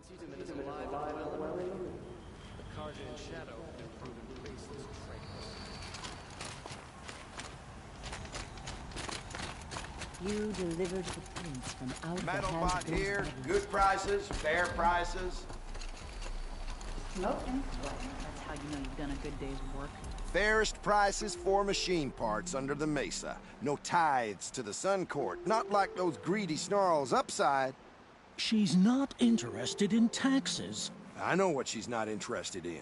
The Carja and Shadow have been proven baseless traitors. You delivered the prince from out the hands Metalbot of those here. goblins. Good prices, fair prices. Smoking? Well, that's how you know you've done a good day's work. Fairest prices for machine parts under the mesa. No tithes to the Sun Court. Not like those greedy snarls upside. She's not interested in taxes. I know what she's not interested in.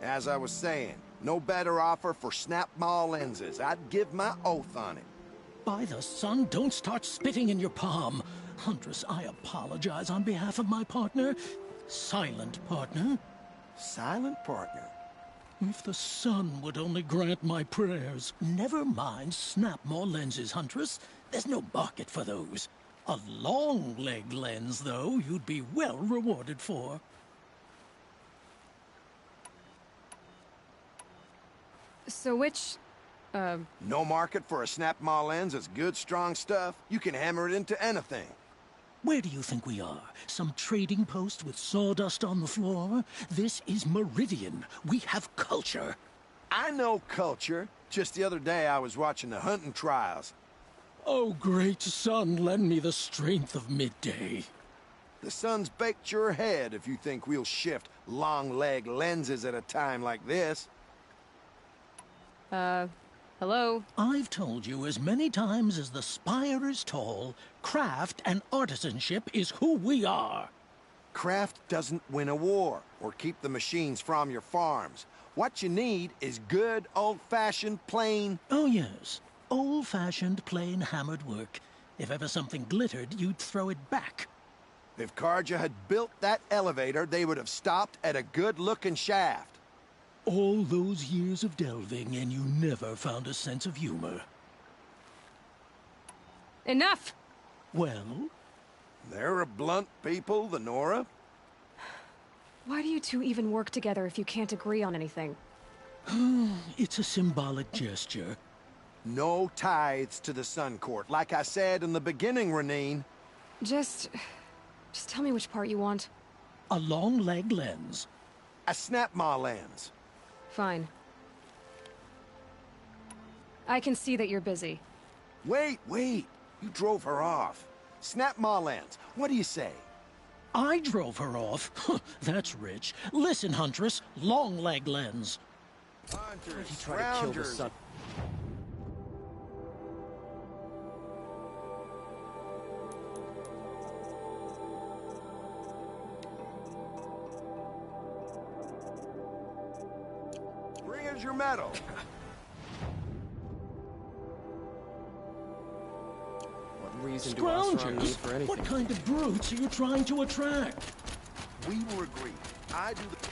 As I was saying, no better offer for snap-maw lenses. I'd give my oath on it. By the sun, don't start spitting in your palm. Huntress, I apologize on behalf of my partner. Silent partner. Silent partner? If the sun would only grant my prayers. Never mind snap-maw lenses, Huntress. There's no market for those. A long-leg lens, though, you'd be well rewarded for. So which, No market for a snap-maw lens is good, strong stuff. You can hammer it into anything. Where do you think we are? Some trading post with sawdust on the floor? This is Meridian. We have culture. I know culture. Just the other day I was watching the hunting trials. Oh, great sun, lend me the strength of midday. The sun's baked your head if you think we'll shift long-leg lenses at a time like this. hello? I've told you as many times as the spire is tall, craft and artisanship is who we are. Craft doesn't win a war or keep the machines from your farms. What you need is good, old-fashioned, plain... Oh, yes. Old-fashioned, plain hammered work. If ever something glittered, you'd throw it back. If Carja had built that elevator, they would have stopped at a good-looking shaft. All those years of delving, and you never found a sense of humor. Enough! Well? They're a blunt people, the Nora. Why do you two even work together if you can't agree on anything? It's a symbolic gesture. No tithes to the Sun Court, like I said in the beginning, Renine. Just tell me which part you want. A long-leg lens. A snap-maw lens. Fine. I can see that you're busy. Wait. You drove her off. Snap-maw lens. What do you say? I drove her off. That's rich. Listen, Huntress. Long-leg lens. Hunters, He tried to kill the scroungers. sun. Bring us your medal. What reason do Oseram need Scroungers? for anything? What kind of brutes are you trying to attract? We will agree. I do the...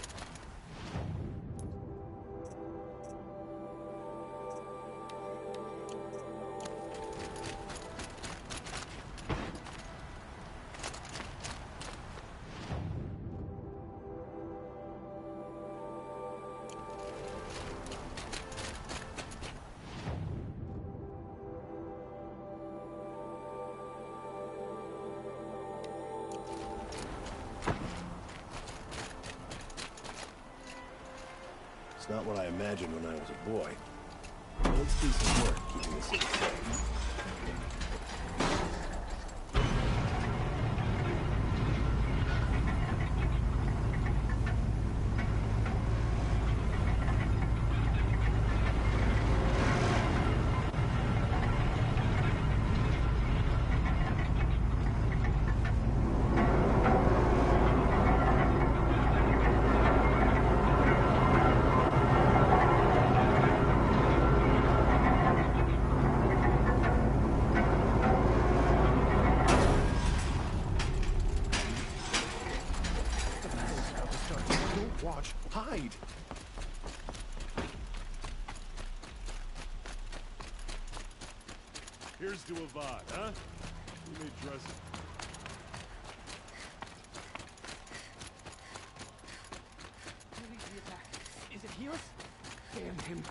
It's not what I imagined when I was a boy. Let's do some work keeping the city safe. Don't watch. Hide! Here's to Avad, huh? We may dress it. Is it Helis? Damn him.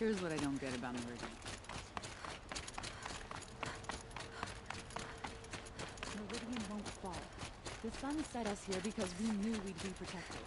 Here's what I don't get about Meridian. Meridian won't fall. The sun set us here because we knew we'd be protected.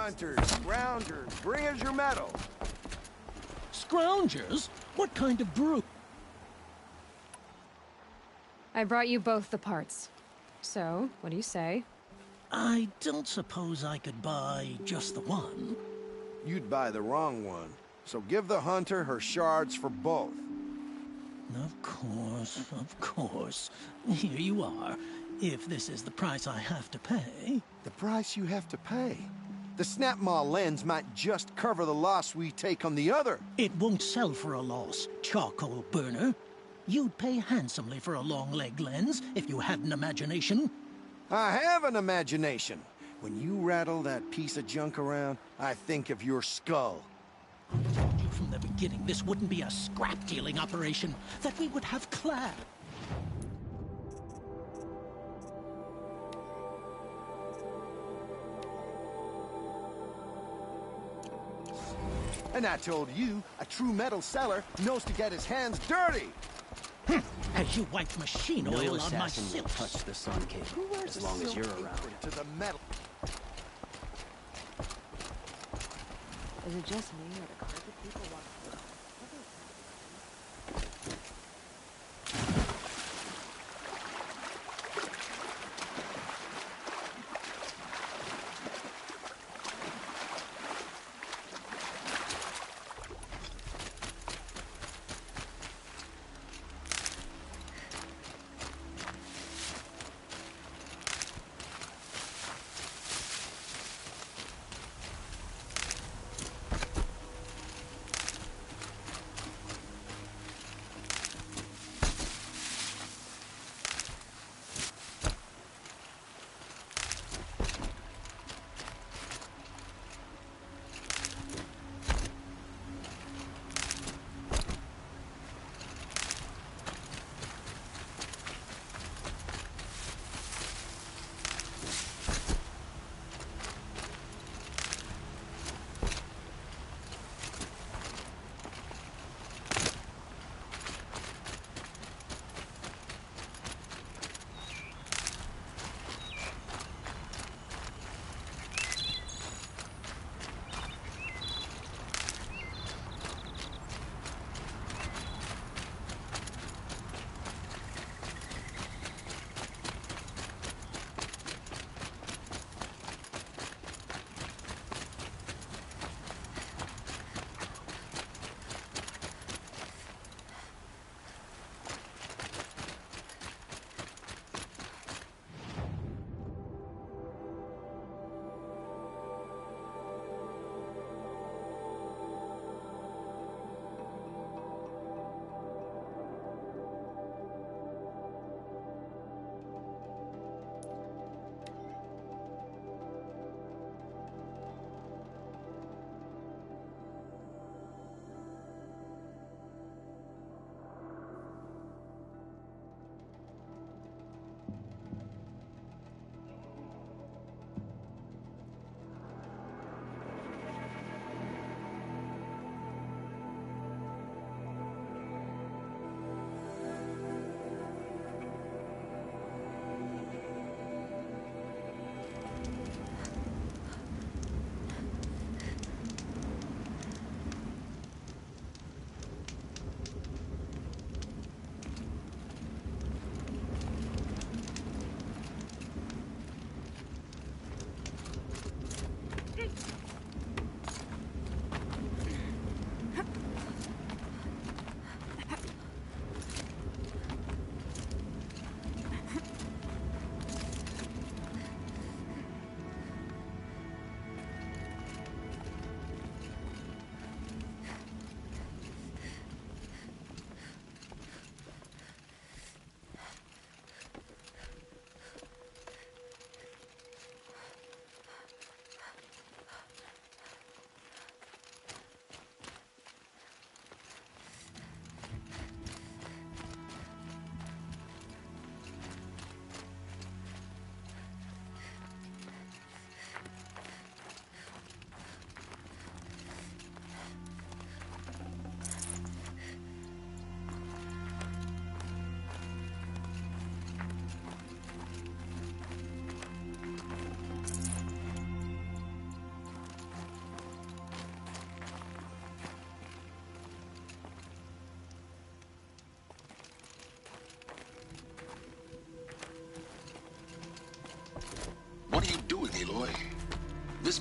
Hunters, scroungers, bring us your metal. Scroungers? What kind of brew? I brought you both the parts. So, what do you say? I don't suppose I could buy just the one. You'd buy the wrong one. So give the hunter her shards for both. Of course, of course. Here you are. If this is the price I have to pay. The price you have to pay? The Snapmaw lens might just cover the loss we take on the other. It won't sell for a loss, charcoal burner. You'd pay handsomely for a long-leg lens if you had an imagination. I have an imagination. When you rattle that piece of junk around, I think of your skull. I told you from the beginning this wouldn't be a scrap-dealing operation, that we would have class. And I told you, a true metal seller knows to get his hands dirty. As you wipe machine No oil on my assassin will silks. touch the sun cable as long as you're around. To the metal. Is it just me or the carpet people walk through?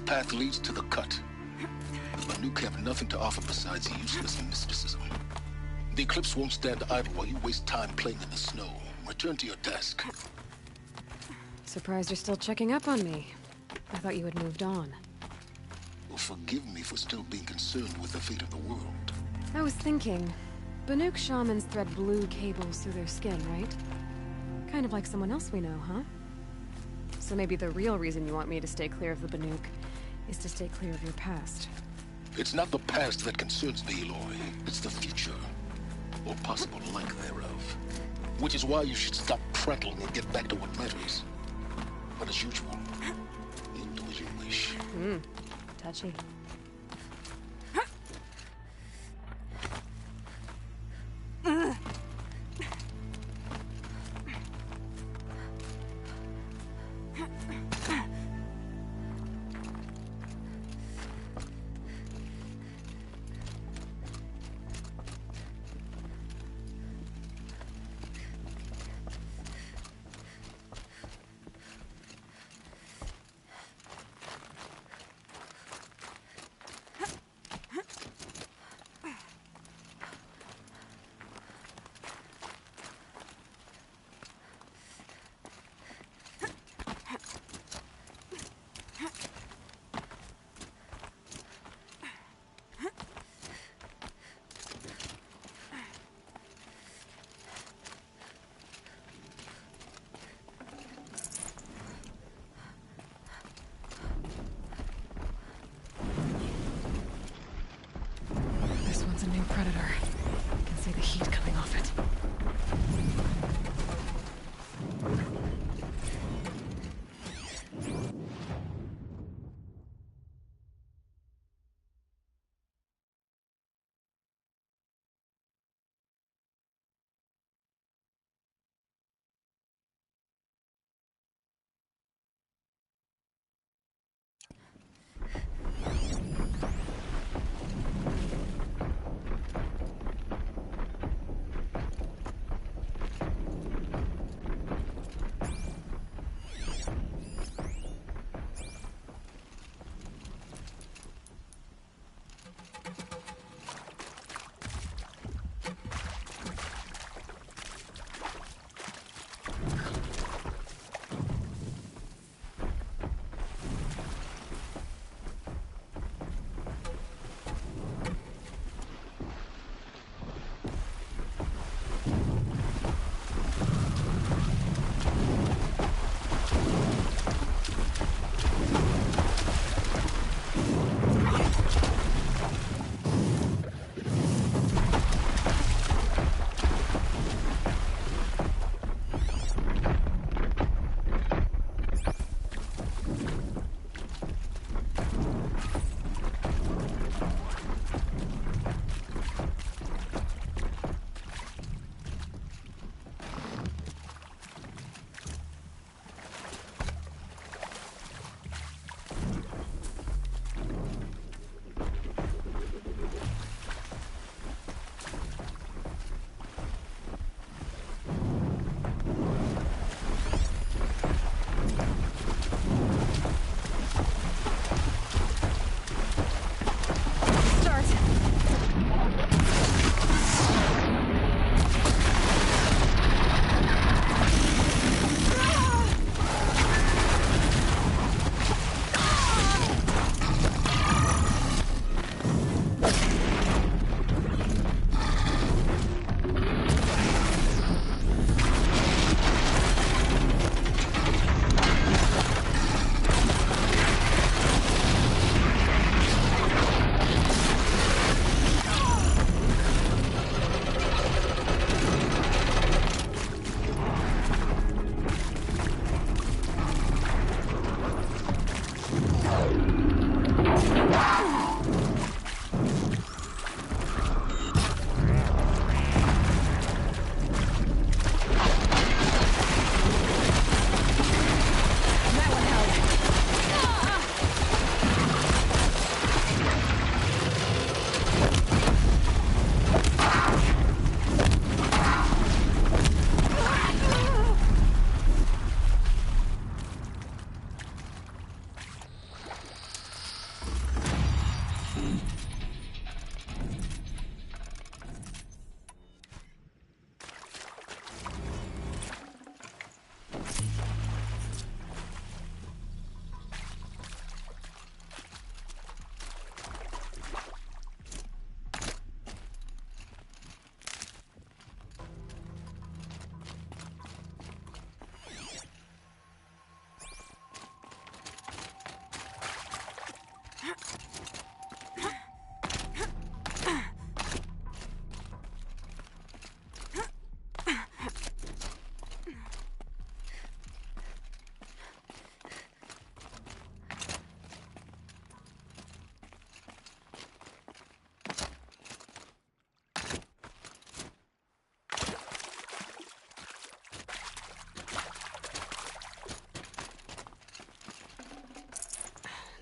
path leads to the cut. The Banuk have nothing to offer besides useless mysticism. The Eclipse won't stand idle while you waste time playing in the snow. Return to your task. Surprised you're still checking up on me. I thought you had moved on. Well, forgive me for still being concerned with the fate of the world. I was thinking, Banuk shamans thread blue cables through their skin, right? Kind of like someone else we know, huh? So maybe the real reason you want me to stay clear of the Banuk is to stay clear of your past. It's not the past that concerns me, Eloy. It's the future. Or possible lack thereof. Which is why you should stop prattling and get back to what matters. But as usual, you do as you wish. Touchy.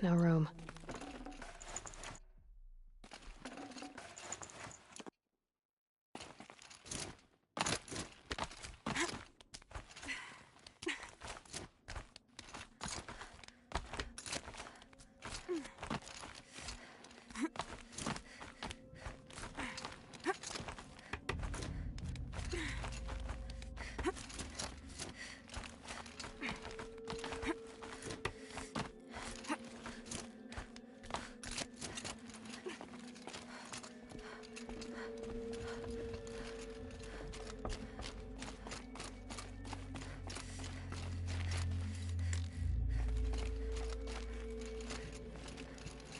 No room.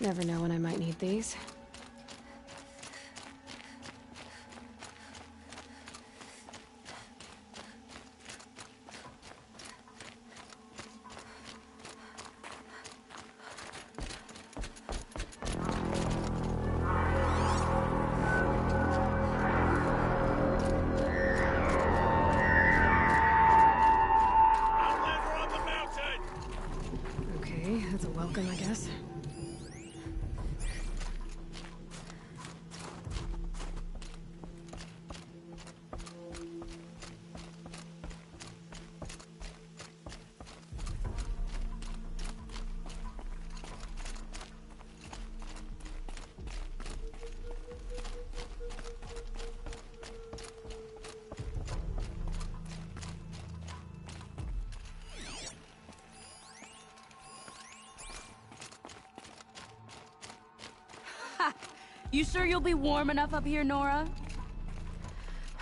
Never know when I might need these. Outlander on the mountain! Okay, that's a welcome, I guess. You sure you'll be warm enough up here, Nora?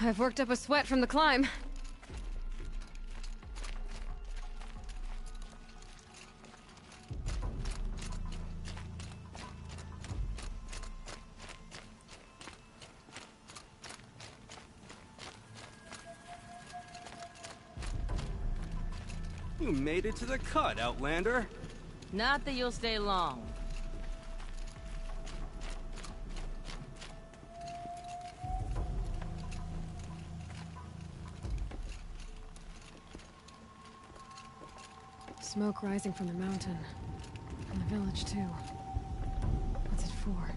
I've worked up a sweat from the climb. You made it to the cut, Outlander. Not that you'll stay long. Smoke rising from the mountain. From the village, too. What's it for?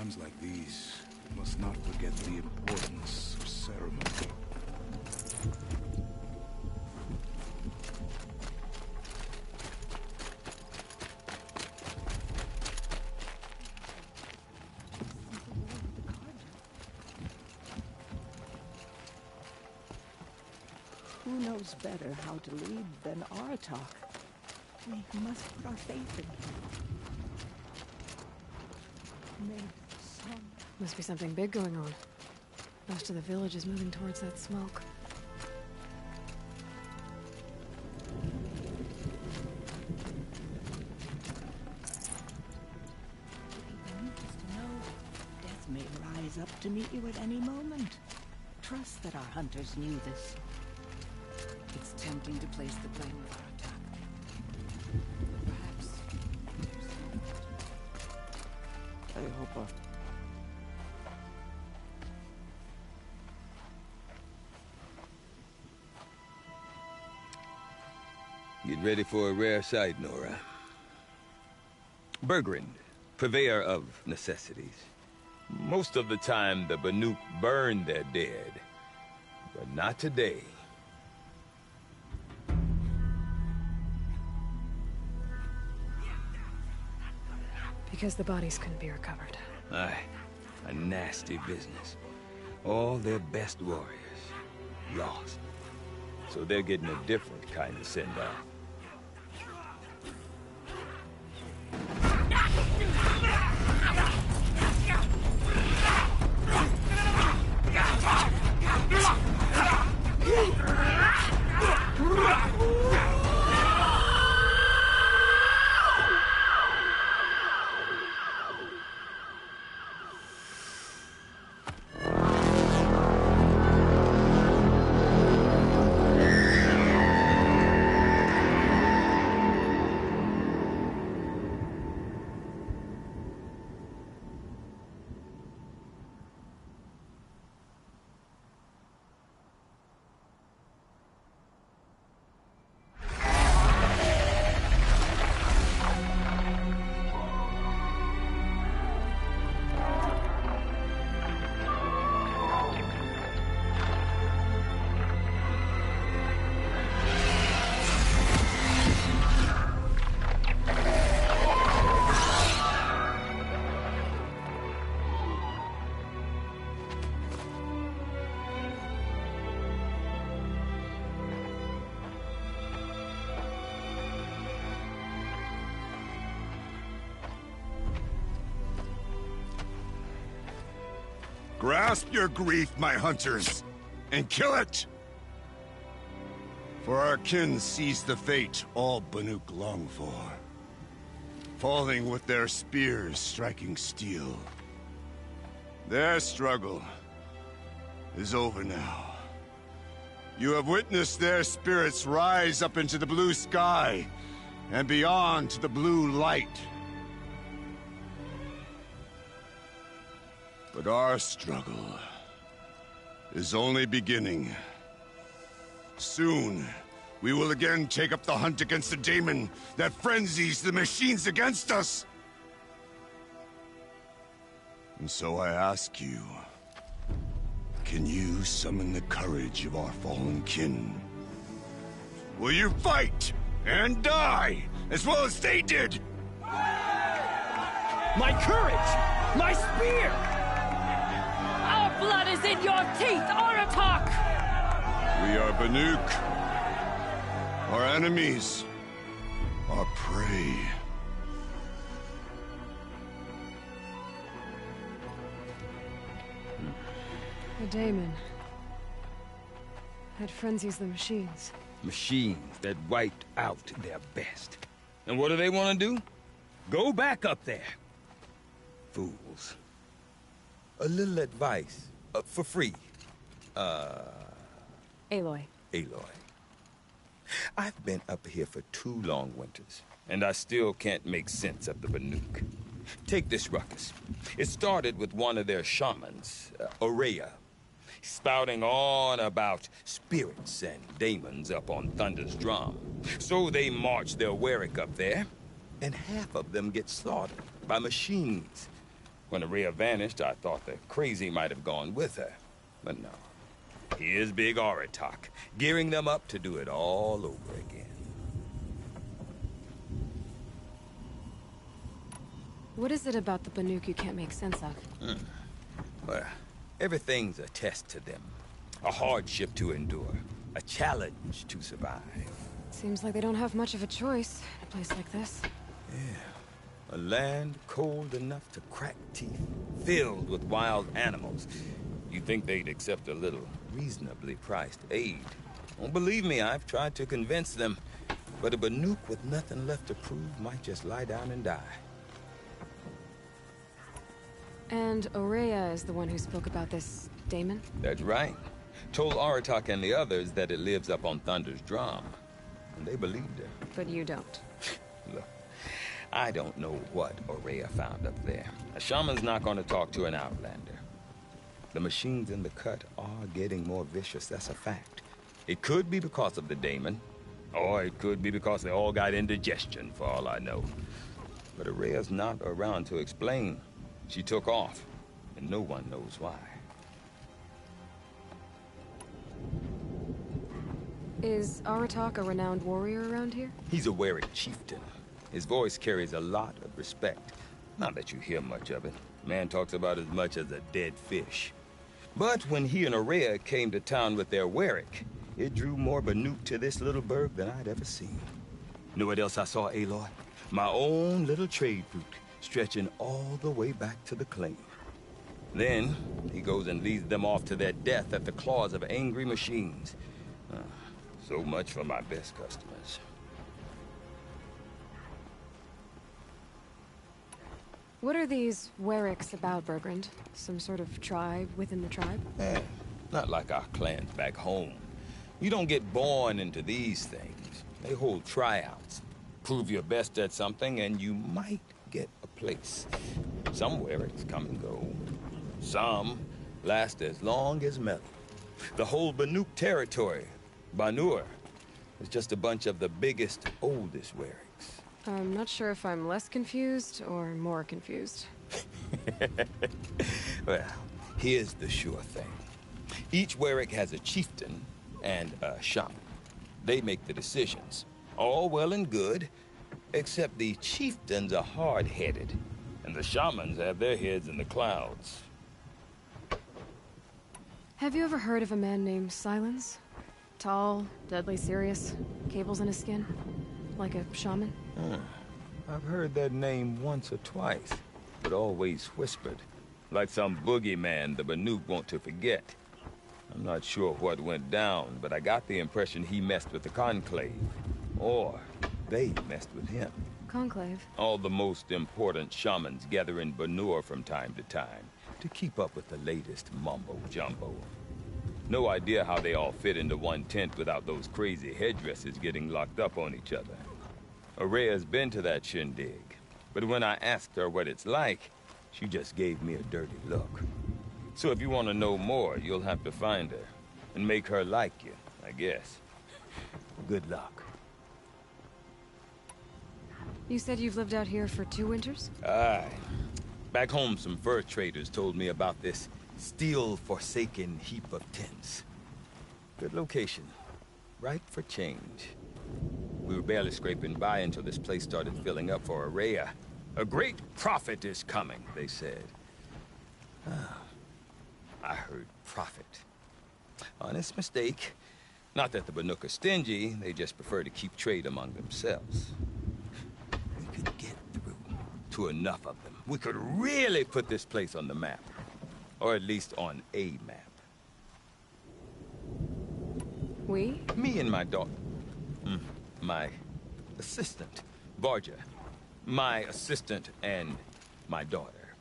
times like these, we must not forget the importance of ceremony. Who knows better how to lead than Aratak? We must put our faith in him. Must be something big going on. Most of the village is moving towards that smoke. Death may rise up to meet you at any moment. Trust that our hunters knew this. It's tempting to place the blame with our attack. Perhaps. I hope our... Get ready for a rare sight, Nora. Bergrand, purveyor of necessities. Most of the time, the Banuk burn their dead. But not today. Because the bodies couldn't be recovered. Aye, a nasty business. All their best warriors lost. So they're getting a different kind of send-off. Grasp your grief, my hunters, and kill it! For our kin sees the fate all Banuk long for. Falling with their spears striking steel. Their struggle is over now. You have witnessed their spirits rise up into the blue sky, and beyond to the blue light. But our struggle is only beginning. Soon, we will again take up the hunt against the daemon that frenzies the machines against us. And so I ask you, can you summon the courage of our fallen kin? Will you fight and die as well as they did? My courage! My spear! Our blood is in your teeth, Aratak! We are Banuk. Our enemies. Our prey. The daemon. That frenzies the machines. Machines that wiped out their best. And what do they want to do? Go back up there. Fools. A little advice. For free. Aloy. Aloy. I've been up here for 2 long winters, and I still can't make sense of the Banuk. Take this ruckus. It started with one of their shamans, Ourea, spouting on about spirits and daemons up on Thunder's drum. So they march their Warwick up there, and half of them get slaughtered by machines. When Araya vanished, I thought the crazy might have gone with her. But no. Here's Big Aratak, gearing them up to do it all over again. What is it about the Banuk you can't make sense of? Well, everything's a test to them. A hardship to endure. A challenge to survive. Seems like they don't have much of a choice in a place like this. Yeah. A land cold enough to crack teeth, filled with wild animals. You'd think they'd accept a little reasonably priced aid. Don't believe me, I've tried to convince them. But a Banuk with nothing left to prove might just lie down and die. And Araya is the one who spoke about this daemon? That's right. Told Aratak and the others that it lives up on Thunder's drum. And they believed her. But you don't. Look, I don't know what Araya found up there. A shaman's not going to talk to an outlander. The machines in the cut are getting more vicious, that's a fact. It could be because of the daemon, or it could be because they all got indigestion, for all I know. But Araya's not around to explain. She took off, and no one knows why. Is Aratak a renowned warrior around here? He's a Werik chieftain. His voice carries a lot of respect. Not that you hear much of it. Man talks about as much as a dead fish. But when he and Araya came to town with their Werik, it drew more Banuk to this little burg than I'd ever seen. Know what else I saw, Aloy? My own little trade route, stretching all the way back to the claim. Then, he goes and leads them off to their death at the claws of angry machines. So much for my best customers. What are these Weriks about, Bergrand? Some sort of tribe within the tribe? Not like our clans back home. You don't get born into these things. They hold tryouts. Prove your best at something and you might get a place. Some Weriks come and go. Some last as long as Melon. The whole Banuk territory, Banur, is just a bunch of the biggest, oldest Weriks. I'm not sure if I'm less confused or more confused. Well, here's the sure thing. Each Werik has a chieftain and a shaman. They make the decisions. All well and good, except the chieftains are hard-headed, and the shamans have their heads in the clouds. Have you ever heard of a man named Silence? Tall, deadly serious, cables in his skin, like a shaman? I've heard that name once or twice, but always whispered, like some boogeyman the Banuk want to forget. I'm not sure what went down, but I got the impression he messed with the Conclave, or they messed with him. Conclave? All the most important shamans gather in Banur from time to time to keep up with the latest mumbo-jumbo. No idea how they all fit into one tent without those crazy headdresses getting locked up on each other. Araya's been to that shindig, but when I asked her what it's like, she just gave me a dirty look. So if you want to know more, you'll have to find her and make her like you, I guess. Good luck. You said you've lived out here for 2 winters? Aye. Back home, some fur traders told me about this steel-forsaken heap of tents. Good location. Ripe for change. We were barely scraping by until this place started filling up for Araya. A great prophet is coming, they said. I heard prophet. Honest mistake. Not that the Banuk are stingy, they just prefer to keep trade among themselves. We could get through to enough of them. We could really put this place on the map. Or at least on a map. We? Me and my daughter. My assistant, Varja. My assistant and my daughter.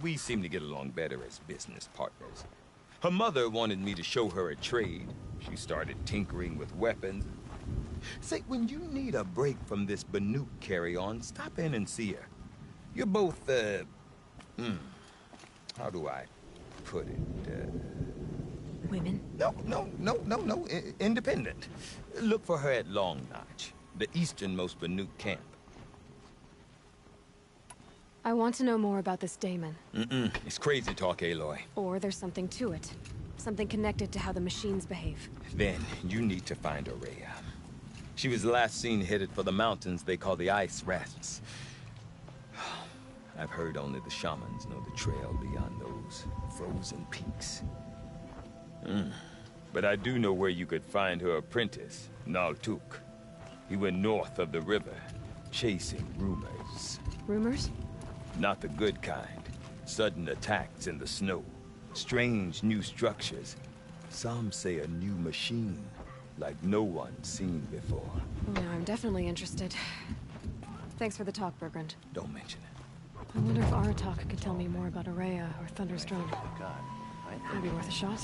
We seem to get along better as business partners. Her mother wanted me to show her a trade. She started tinkering with weapons. Say, when you need a break from this Banuk carry-on, stop in and see her. You're both, how do I put it? Women? No. Independent. Look for her at Long Notch, the easternmost Banuk camp. I want to know more about this Daemon. It's crazy talk, Aloy. Or there's something to it. Something connected to how the machines behave. Then you need to find Aurea. She was last seen headed for the mountains they call the Ice Rafts. I've heard only the shamans know the trail beyond those frozen peaks. But I do know where you could find her apprentice, Naltuk. He went north of the river, chasing rumors. Rumors? Not the good kind. Sudden attacks in the snow. Strange new structures. Some say a new machine, like no one's seen before. Now I'm definitely interested. Thanks for the talk, Bergrand. Don't mention it. I wonder if Aratak could tell me more about Aurea or Thunder's Drum. That'd be worth a shot.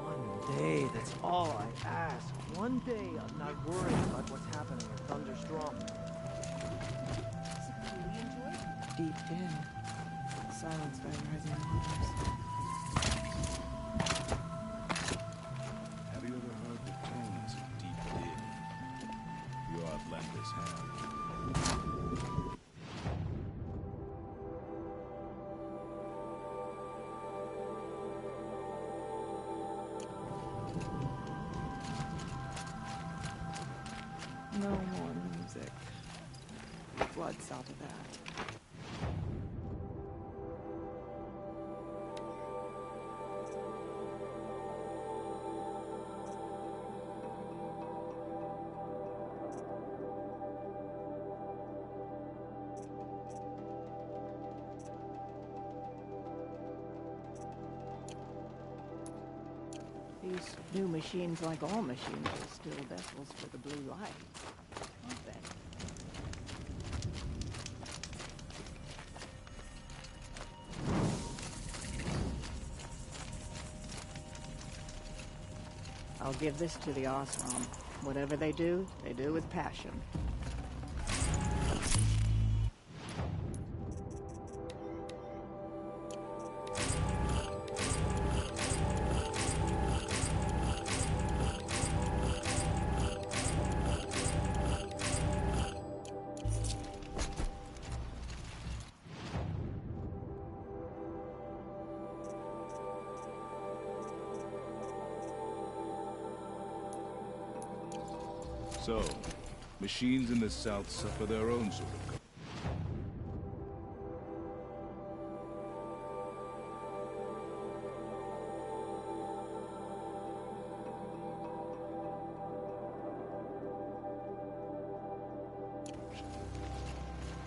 One day, that's all I ask. One day I'm not worried about what's happening at Thunder's Drum. Deep in, silenced by the rising waters. Have you ever heard the tones of Deep Din? Your Atlantis have. No more music. Blood south of that. These new machines, like all machines, are still vessels for the blue light, aren't they? I'll give this to the Osram. Whatever they do with passion. So, machines in the south suffer their own sort of...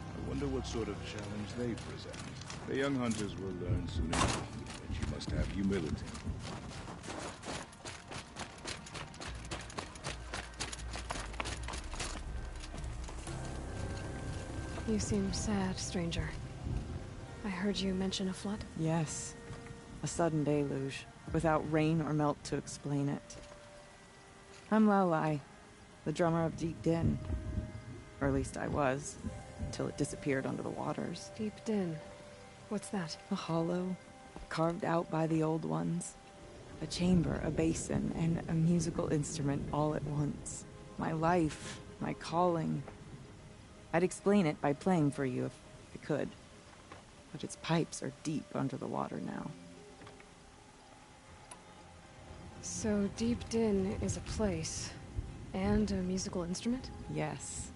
I wonder what sort of challenge they present. The young hunters will learn soon enough that you must have humility. You seem sad, stranger. I heard you mention a flood? Yes. A sudden deluge, without rain or melt to explain it. I'm Lalai, the drummer of Deep Din. Or at least I was, until it disappeared under the waters. Deep Din. What's that? A hollow, carved out by the old ones. A chamber, a basin, and a musical instrument all at once. My life, my calling. I'd explain it by playing for you if I could. But its pipes are deep under the water now. So Deep Din is a place, and a musical instrument? Yes.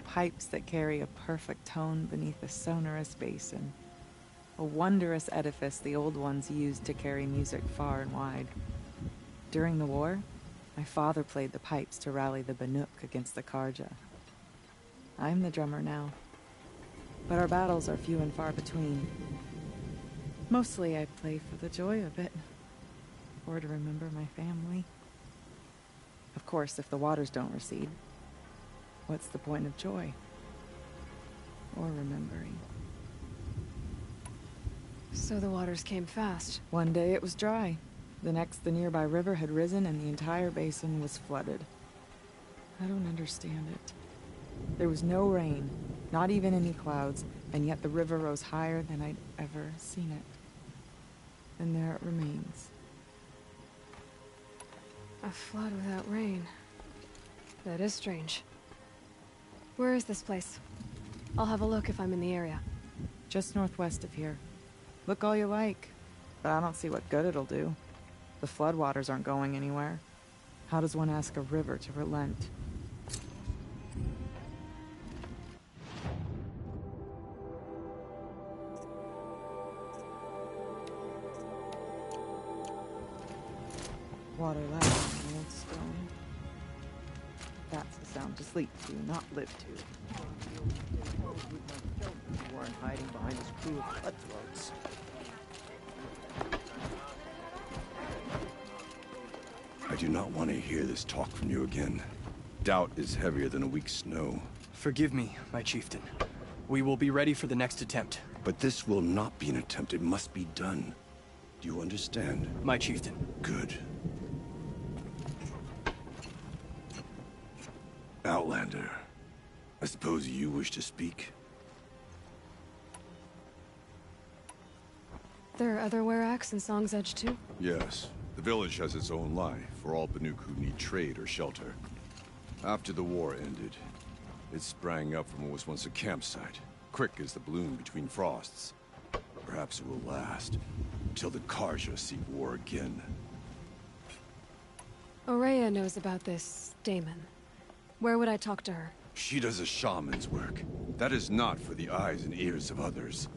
Pipes that carry a perfect tone beneath a sonorous basin. A wondrous edifice the old ones used to carry music far and wide. During the war, my father played the pipes to rally the Banuk against the Karja. I'm the drummer now, but our battles are few and far between. Mostly I play for the joy of it, or to remember my family. Of course, if the waters don't recede, what's the point of joy? Or remembering? So the waters came fast. One day it was dry. The next, the nearby river had risen and the entire basin was flooded. I don't understand it. There was no rain, not even any clouds, and yet the river rose higher than I'd ever seen it. And there it remains. A flood without rain. That is strange. Where is this place? I'll have a look if I'm in the area. Just northwest of here. Look all you like, but I don't see what good it'll do. The floodwaters aren't going anywhere. How does one ask a river to relent? Water ladder on old stone. That's the sound to sleep to, not live to. You weren't hiding behind this crew of cutthroats. I do not want to hear this talk from you again. Doubt is heavier than a week's snow. Forgive me, my chieftain. We will be ready for the next attempt. But this will not be an attempt. It must be done. Do you understand? My chieftain. Good. Outlander, I suppose you wish to speak? There are other Weraks in Song's Edge too? Yes. The village has its own life for all Banuk who need trade or shelter. After the war ended, it sprang up from what was once a campsite, quick as the bloom between frosts. Perhaps it will last, until the Carja seek war again. Ourea knows about this Damon. Where would I talk to her? She does a shaman's work. That is not for the eyes and ears of others.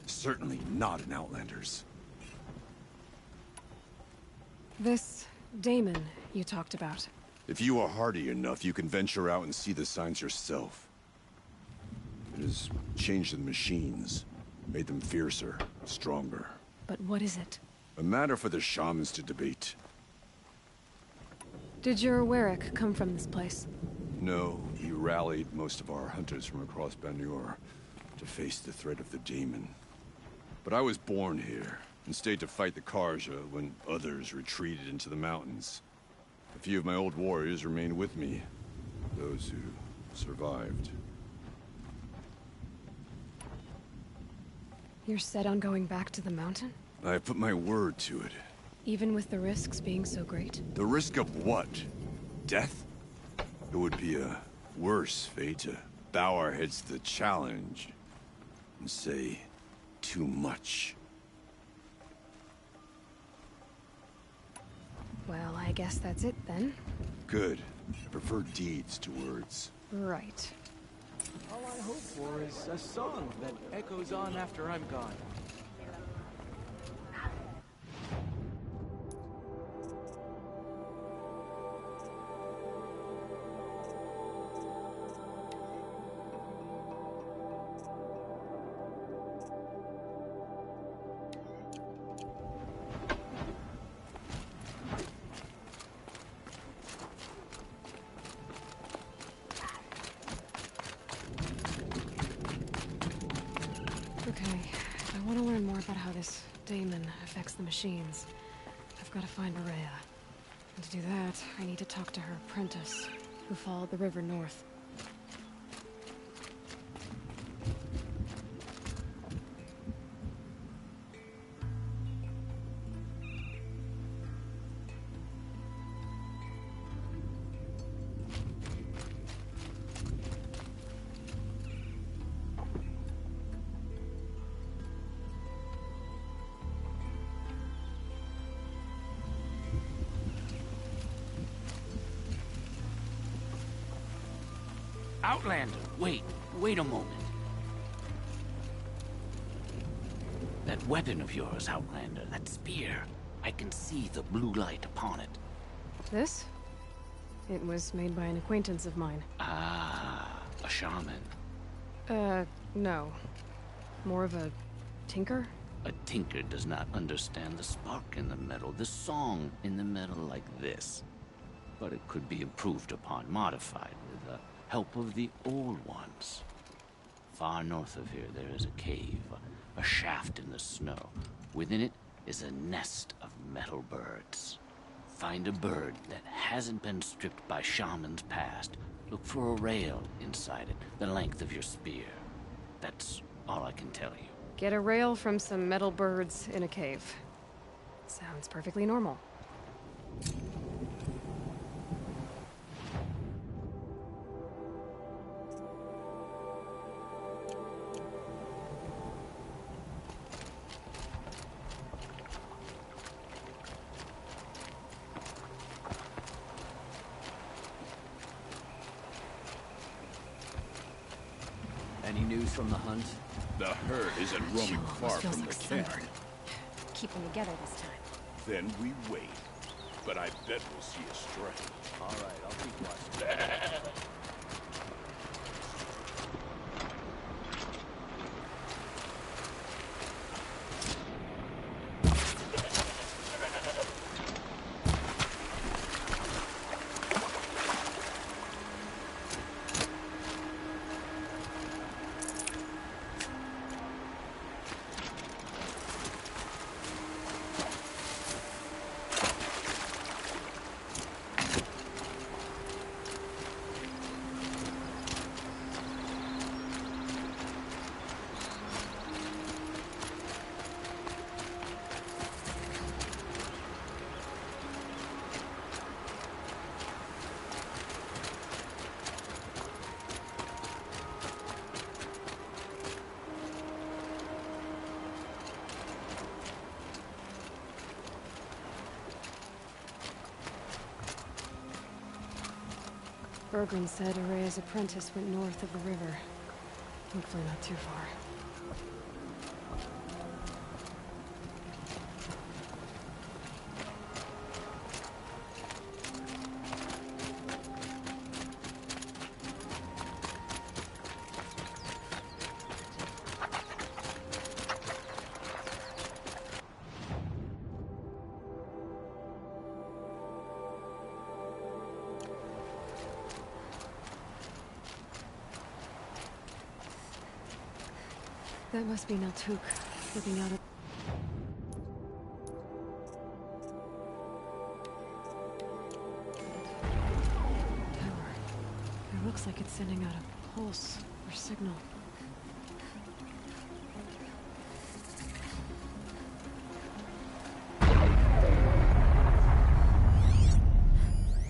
Certainly not an Outlander's. This Damon you talked about. If you are hardy enough, you can venture out and see the signs yourself. It has changed the machines, made them fiercer, stronger. But what is it? A matter for the shamans to debate. Did your Werak come from this place? No, we rallied most of our hunters from across Banur to face the threat of the Daemon. But I was born here, and stayed to fight the Carja when others retreated into the mountains. A few of my old warriors remained with me, those who survived. You're set on going back to the mountain? I have put my word to it. Even with the risks being so great? The risk of what? Death? It would be a worse fate to bow our heads to the challenge and say too much. Well, I guess that's it then. Good. I prefer deeds to words. Right. All I hope for is a song that echoes on after I'm gone. Okay, if I want to learn more about how this Daemon affects the machines, I've got to find Ourea. And to do that, I need to talk to her apprentice, who followed the river north. Outlander, wait a moment. That weapon of yours, Outlander, that spear, I can see the blue light upon it. This? It was made by an acquaintance of mine. Ah, a shaman. No. More of a tinker? A tinker does not understand the spark in the metal, the song in the metal like this. But it could be improved upon, modified with the help of the old ones. Far north of here there is a cave, a shaft in the snow. Within it is a nest of metal birds. Find a bird that hasn't been stripped by shamans past. Look for a rail inside it, the length of your spear. That's all I can tell you. Get a rail from some metal birds in a cave. Sounds perfectly normal. Any news from the hunt? The herd isn't roaming far Feels from like the camp. sunburn. Keep them together this time. Then we wait. But I bet we'll see a stray. All right, I'll keep watching. Bergren said Araya's apprentice went north of the river. Hopefully not too far. That must be Naltuk, looking out at... Tower. It looks like it's sending out a pulse or signal.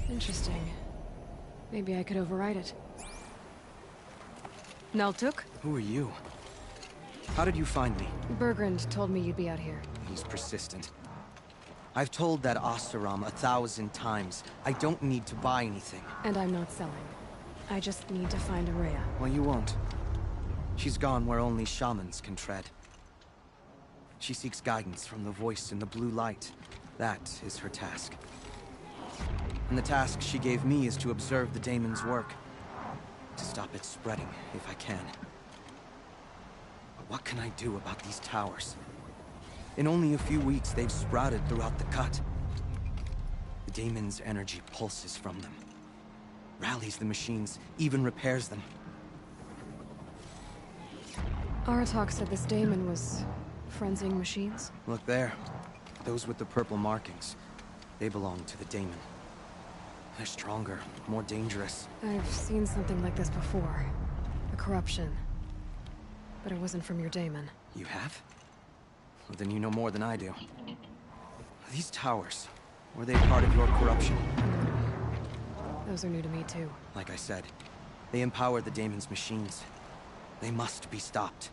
Interesting. Maybe I could override it. Naltuk? Who are you? How did you find me? Bergrand told me you'd be out here. He's persistent. I've told that Oseram 1,000 times. I don't need to buy anything. And I'm not selling. I just need to find Araya. Well, you won't. She's gone where only shamans can tread. She seeks guidance from the voice in the blue light. That is her task. And the task she gave me is to observe the daemon's work. To stop it spreading, if I can. But what can I do about these towers? In only a few weeks, they've sprouted throughout the cut. The daemon's energy pulses from them. Rallies the machines, even repairs them. Aratak said this daemon was frenzying machines. Look there. Those with the purple markings. They belong to the daemon. They're stronger, more dangerous. I've seen something like this before. A corruption. But it wasn't from your daemon. You have? Well, then you know more than I do. These towers, were they part of your corruption? Those are new to me, too. Like I said, they empower the daemon's machines. They must be stopped.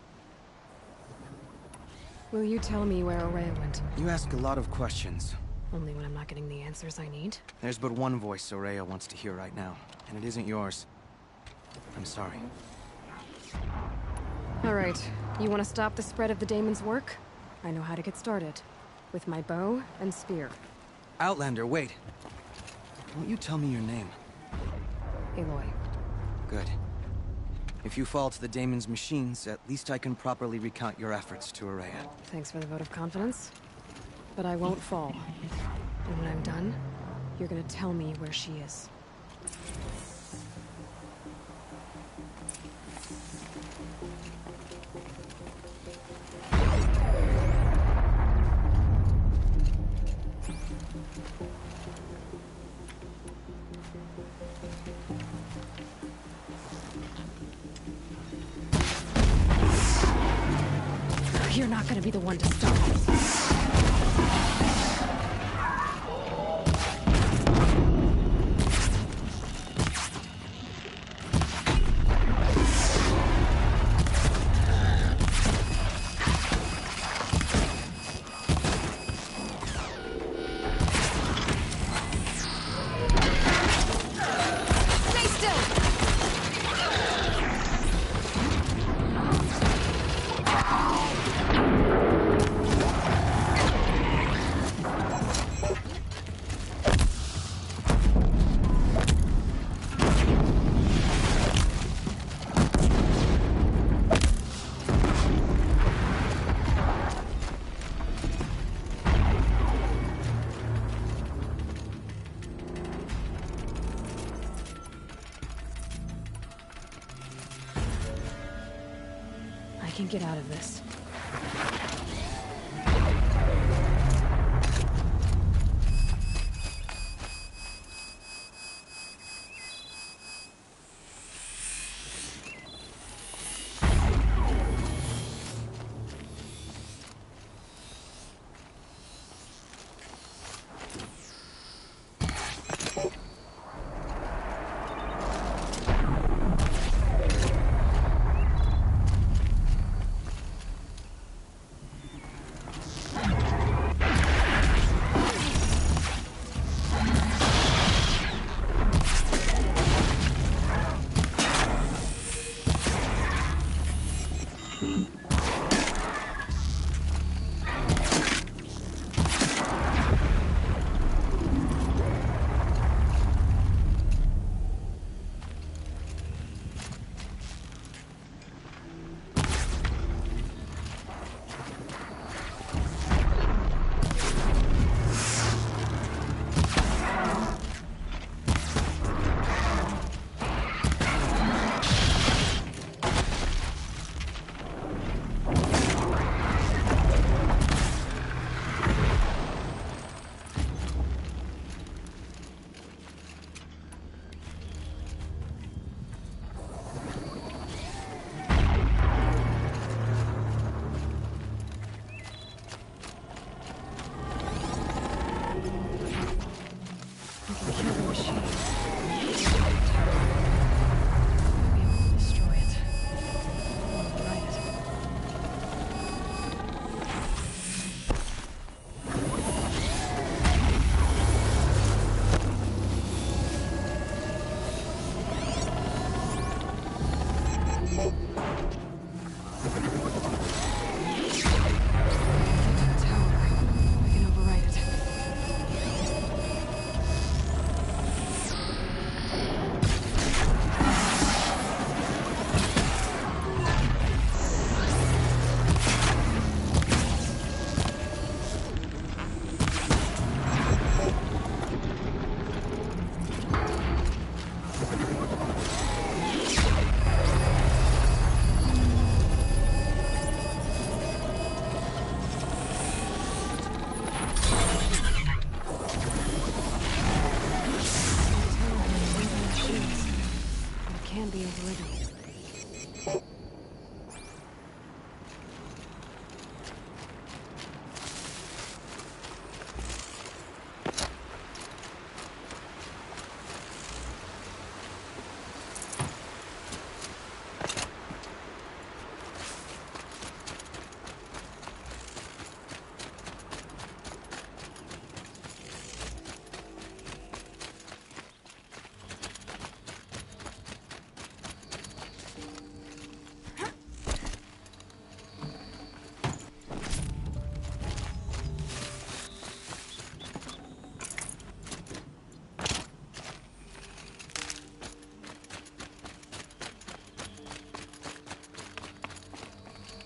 Will you tell me where Araya went? You ask a lot of questions. Only when I'm not getting the answers I need. There's but one voice Araya wants to hear right now, and it isn't yours. I'm sorry. Alright, you want to stop the spread of the daemon's work? I know how to get started. With my bow and spear. Outlander, wait. Won't you tell me your name? Aloy. Good. If you fall to the daemon's machines, at least I can properly recount your efforts to Araya. Thanks for the vote of confidence. But I won't fall. And when I'm done, you're gonna tell me where she is. You're not gonna be the one to stop me. can get out of this.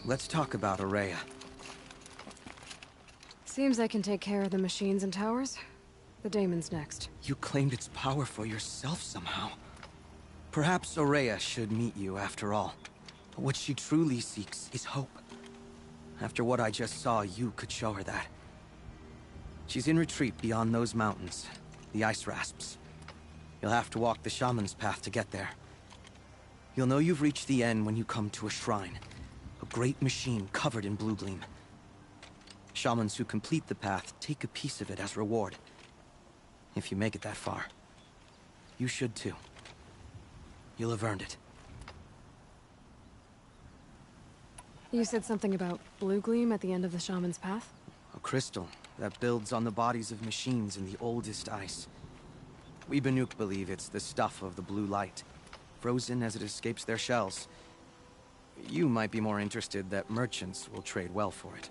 Let's talk about Ourea. Seems I can take care of the machines and towers. The daemon's next. You claimed its power for yourself somehow. Perhaps Ourea should meet you after all. But what she truly seeks is hope. After what I just saw, you could show her that. She's in retreat beyond those mountains, the Ice Rasps. You'll have to walk the Shaman's path to get there. You'll know you've reached the end when you come to a shrine. A great machine covered in blue gleam. Shamans who complete the path take a piece of it as reward. If you make it that far, you should too. You'll have earned it. You said something about blue gleam at the end of the Shaman's path? A crystal that builds on the bodies of machines in the oldest ice. We Banuk believe it's the stuff of the blue light, frozen as it escapes their shells. You might be more interested that merchants will trade well for it.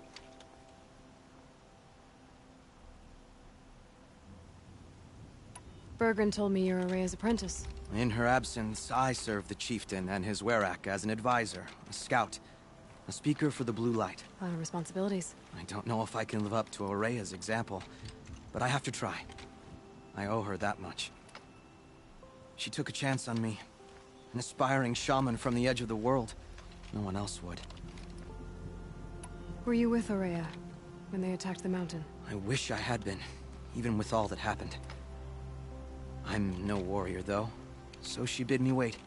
Bergren told me you're Ourea's apprentice. In her absence, I serve the chieftain and his werak as an advisor, a scout, a speaker for the blue light. A lot of responsibilities. I don't know if I can live up to Ourea's example, but I have to try. I owe her that much. She took a chance on me, an aspiring shaman from the edge of the world. No one else would. Were you with Aurea when they attacked the mountain? I wish I had been, even with all that happened. I'm no warrior, though, so she bid me wait.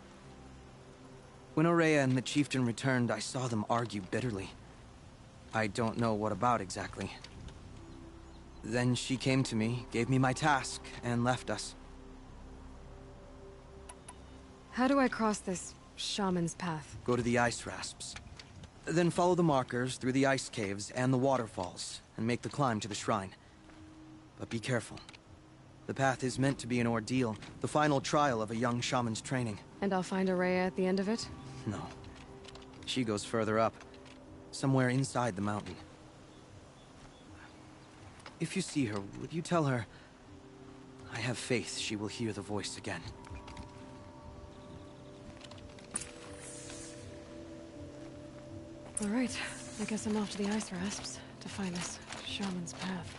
When Aurea and the chieftain returned, I saw them argue bitterly. I don't know what about exactly. Then she came to me, gave me my task, and left us. How do I cross this shaman's path? Go to the ice rasps. Then follow the markers through the ice caves and the waterfalls, and make the climb to the shrine. But be careful. The path is meant to be an ordeal, the final trial of a young shaman's training. And I'll find Aurea at the end of it? No. She goes further up, somewhere inside the mountain. If you see her, would you tell her... I have faith she will hear the voice again. All right, I guess I'm off to the ice rasps to find this shaman's path.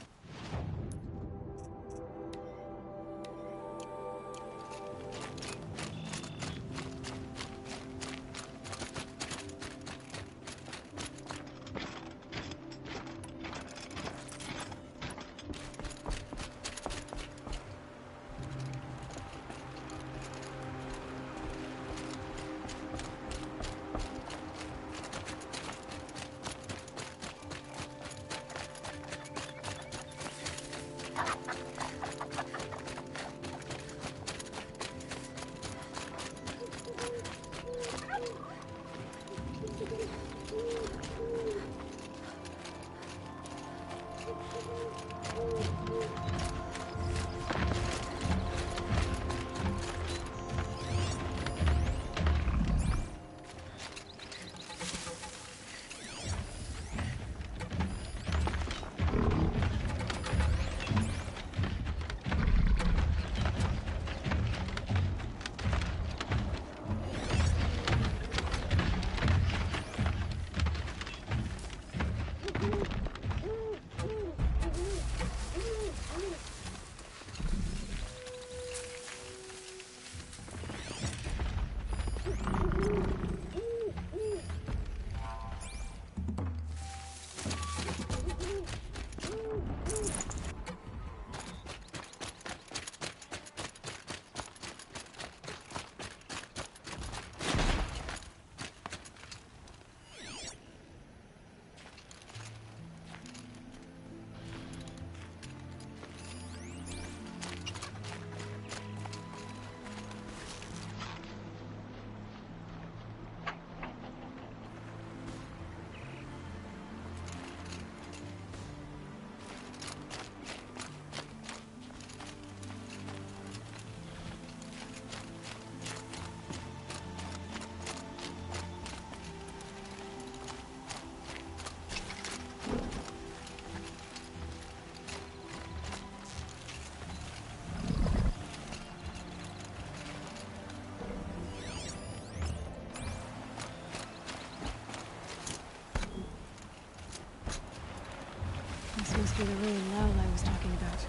This must be the ruin Laula was talking about.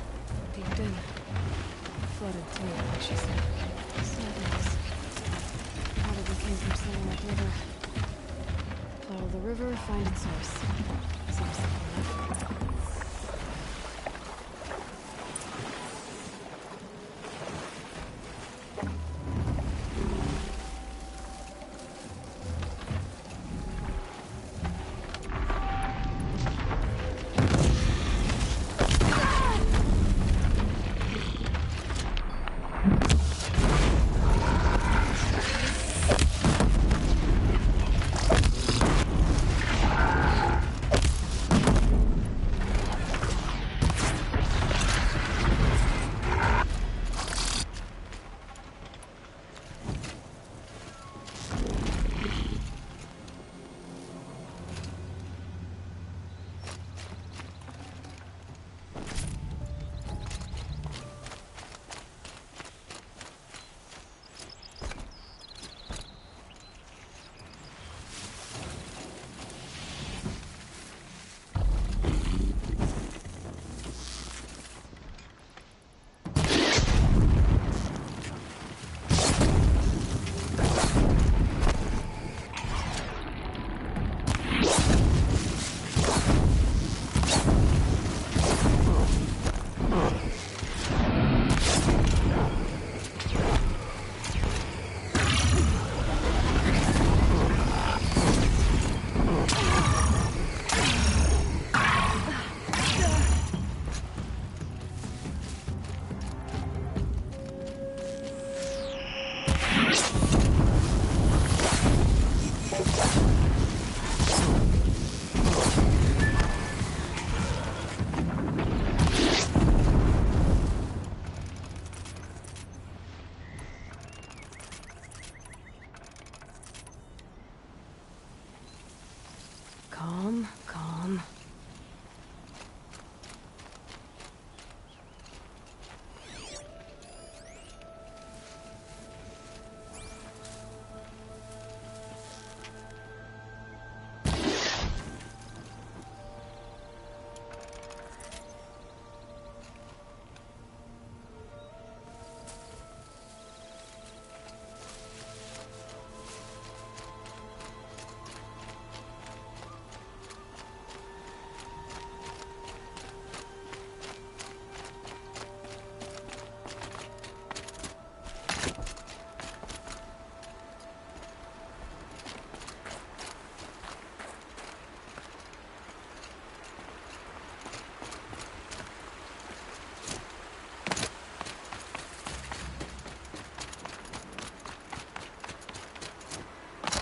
Deep in. Flooded too, like she said. Sadness. Probably came from Sandwich River. Follow the river, find its source. Seems simple enough.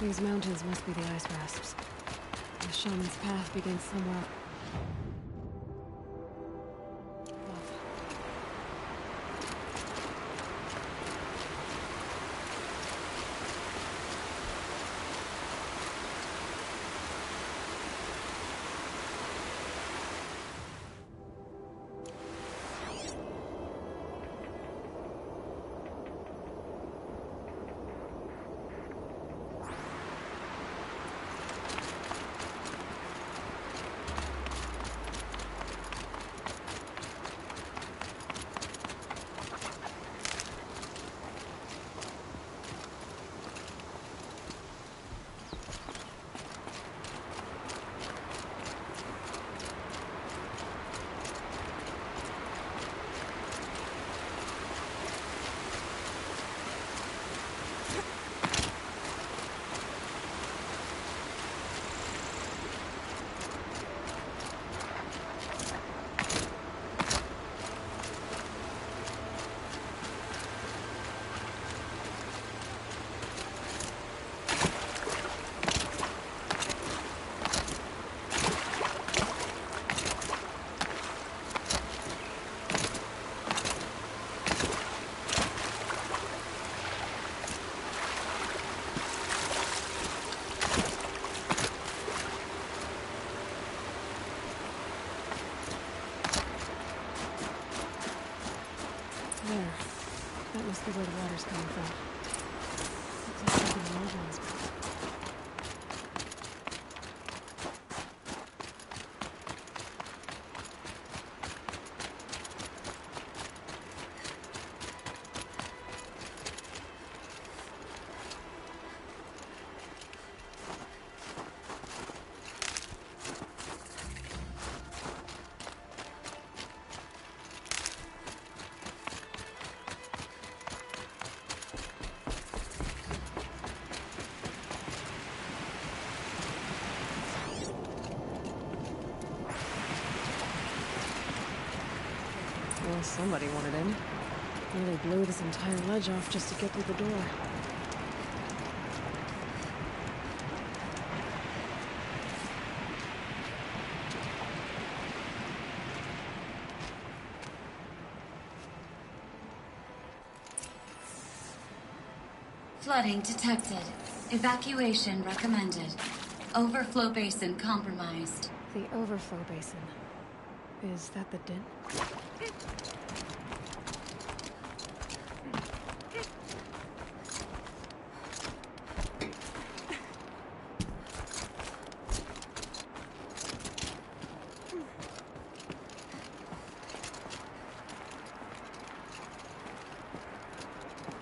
These mountains must be the ice rasps. The shaman's path begins somewhere. There. That must be where the water's coming from. Looks like something in old ones. Well, somebody wanted in. Nearly blew this entire ledge off just to get through the door. Flooding detected. Evacuation recommended. Overflow basin compromised. The overflow basin. Is that the den?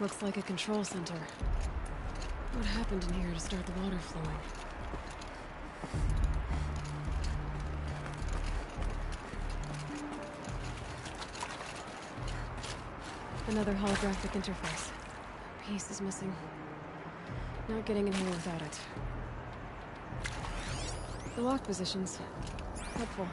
Looks like a control center. What happened in here to start the water flowing? Another holographic interface. A piece is missing. Not getting in here without it. The lock positions. Helpful.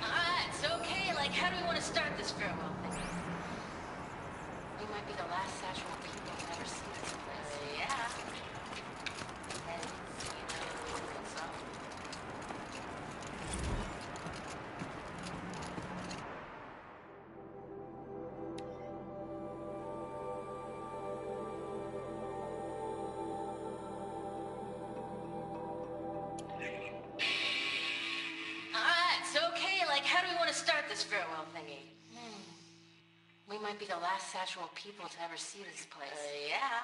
Alright, so okay, like how do we want to start this farewell thing? We might be the last Satchel people to ever see this place. Yeah. Farewell thingy. We might be the last Satchel people to ever see this place. Yeah.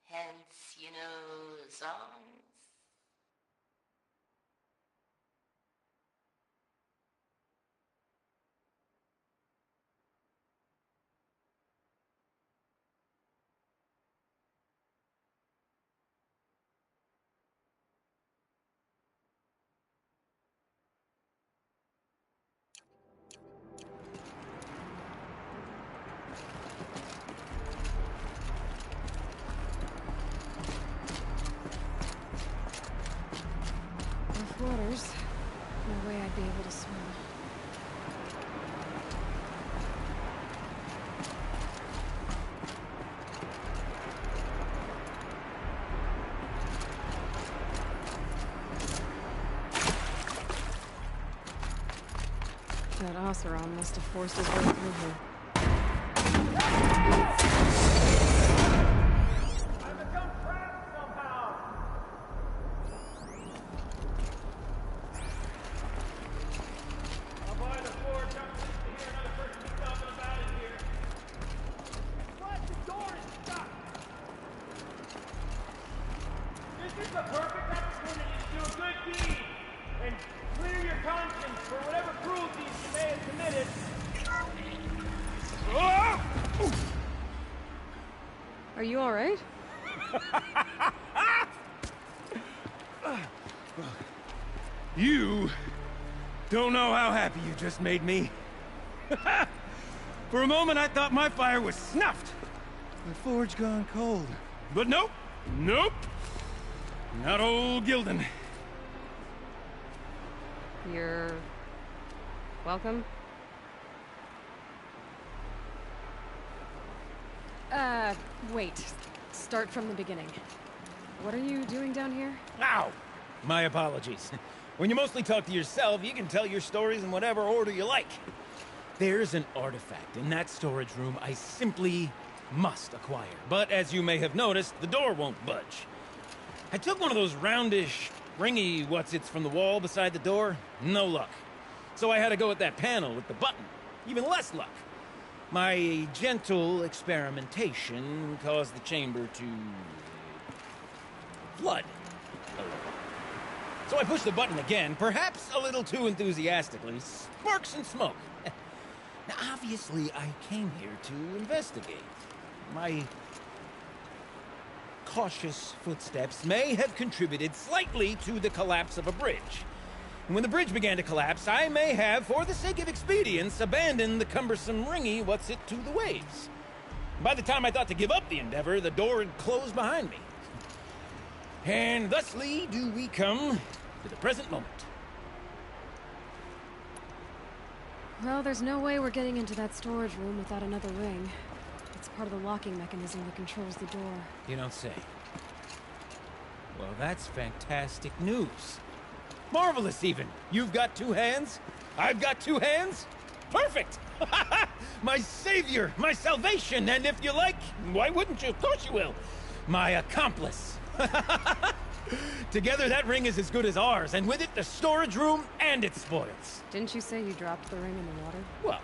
Hence, you know, songs. Waters. no way I'd be able to swim. That Oseram must have forced his way through here. Are you all right? You don't know how happy you just made me. For a moment, I thought my fire was snuffed. The forge gone cold. But nope. Nope. Not old Gildan. You're... welcome? Wait. Start from the beginning. What are you doing down here? Ow! My apologies. When you mostly talk to yourself, you can tell your stories in whatever order you like. There's an artifact in that storage room I simply must acquire. But as you may have noticed, the door won't budge. I took one of those roundish, ringy what's-its from the wall beside the door. No luck. So I had to go with that panel with the button. Even less luck. My gentle experimentation caused the chamber to... flood. So I pushed the button again, perhaps a little too enthusiastically. Sparks and smoke. Now, obviously, I came here to investigate. My cautious footsteps may have contributed slightly to the collapse of a bridge. And when the bridge began to collapse, I may have, for the sake of expedience, abandoned the cumbersome ringy what's-it to the waves. By the time I thought to give up the endeavor, the door had closed behind me. And thusly do we come to the present moment. Well, there's no way we're getting into that storage room without another ring. It's part of the locking mechanism that controls the door. You don't say. Well, that's fantastic news. Marvelous, even. You've got two hands. I've got two hands. Perfect! My savior, my salvation, and if you like, why wouldn't you? Of course you will. My accomplice. Together, that ring is as good as ours, and with it, the storage room and its spoils. Didn't you say you dropped the ring in the water? Well,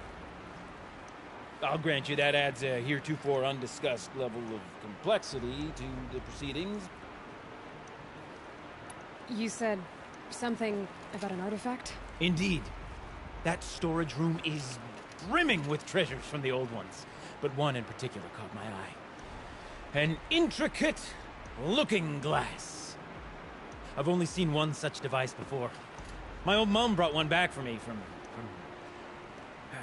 I'll grant you that adds a heretofore undiscussed level of complexity to the proceedings. You said something about an artifact? Indeed. That storage room is brimming with treasures from the old ones, but one in particular caught my eye. An intricate looking glass. I've only seen one such device before. My old mom brought one back for me from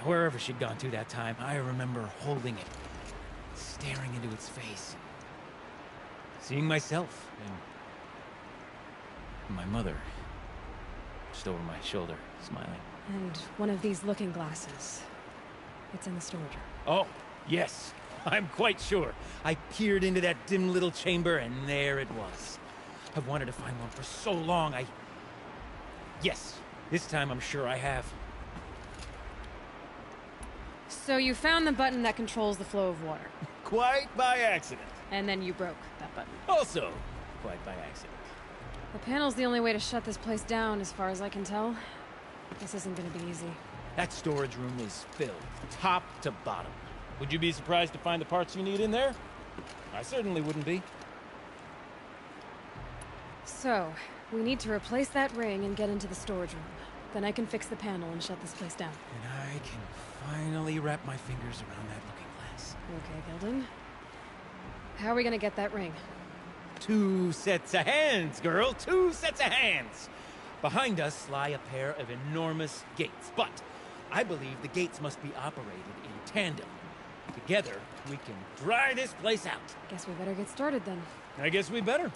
wherever she'd gone to that time. I remember holding it, staring into its face, seeing myself and my mother just over my shoulder, smiling. And one of these looking glasses. It's in the storage room. Oh, yes. I'm quite sure. I peered into that dim little chamber, and there it was. I've wanted to find one for so long, Yes, this time I'm sure I have. So you found the button that controls the flow of water. Quite by accident. And then you broke that button. Also, quite by accident. The panel's the only way to shut this place down, as far as I can tell. This isn't gonna be easy. That storage room is filled, top to bottom. Would you be surprised to find the parts you need in there? I certainly wouldn't be. So, we need to replace that ring and get into the storage room. Then I can fix the panel and shut this place down. And I can finally wrap my fingers around that looking glass. Okay, Gildan. How are we gonna get that ring? 2 sets of hands, girl. 2 sets of hands. Behind us lie a pair of enormous gates, but I believe the gates must be operated in tandem. Together, we can dry this place out. Guess we better get started then. I guess we better.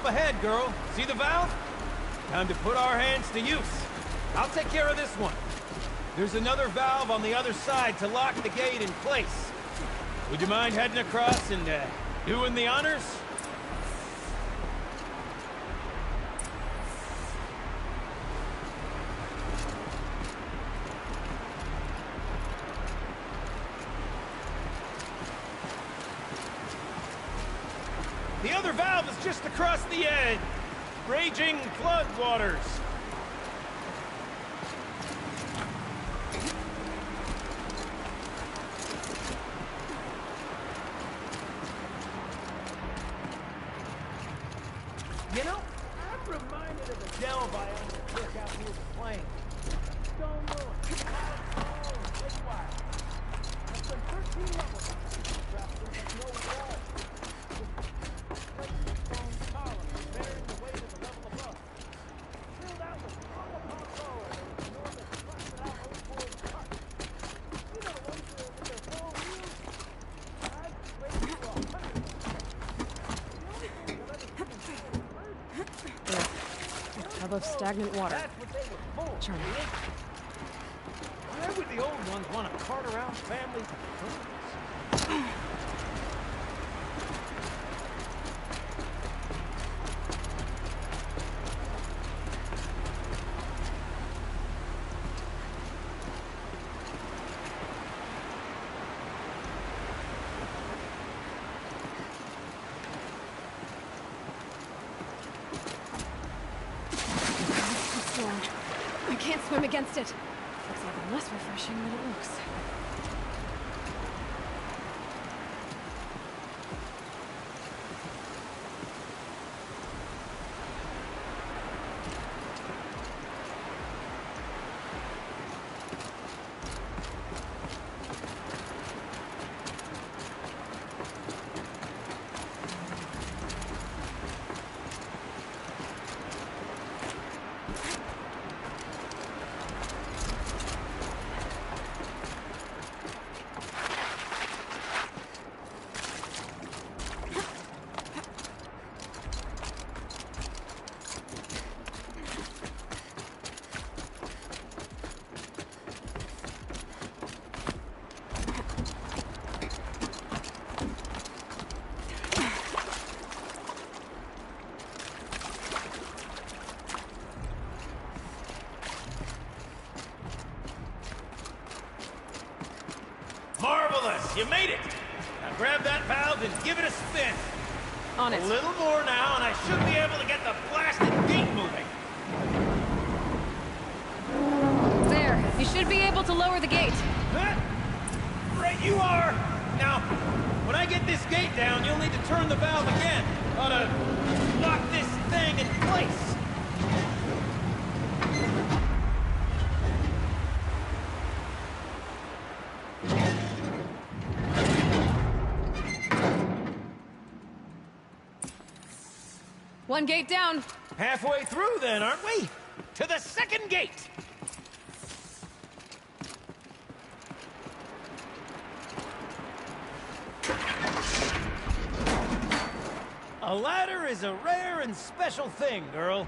ahead, girl. See the valve? Time to put our hands to use. I'll take care of this one. There's another valve on the other side to lock the gate in place. Would you mind heading across and doing the honors? The other valve is just across the edge. Raging flood waters. You know, I'm reminded of a delve I undertook out near the plain. Stone ruins, wild stone, big wire. I've done 13 levels. Trapped in no wall. Stone columns bearing the weight of the level above. Filled out with hollow hollow and enormous busted out old board cuts. You know the ones with their four wheels? I've raced through 100 of them. The only thing I've ever seen Tub of stagnant water. Charming. Why would the old ones want to cart around families of fools? I can't swim against it. Looks even less refreshing than it looks. Marvelous! You made it! Now grab that valve and give it a spin. On it. A little more now, and I should be able to get the blasted gate moving. There. You should be able to lower the gate. Right you are! Now, when I get this gate down, you'll need to turn the valve again. Ought to lock this thing in place. One gate down. Halfway through then, aren't we? To the second gate! A ladder is a rare and special thing, girl.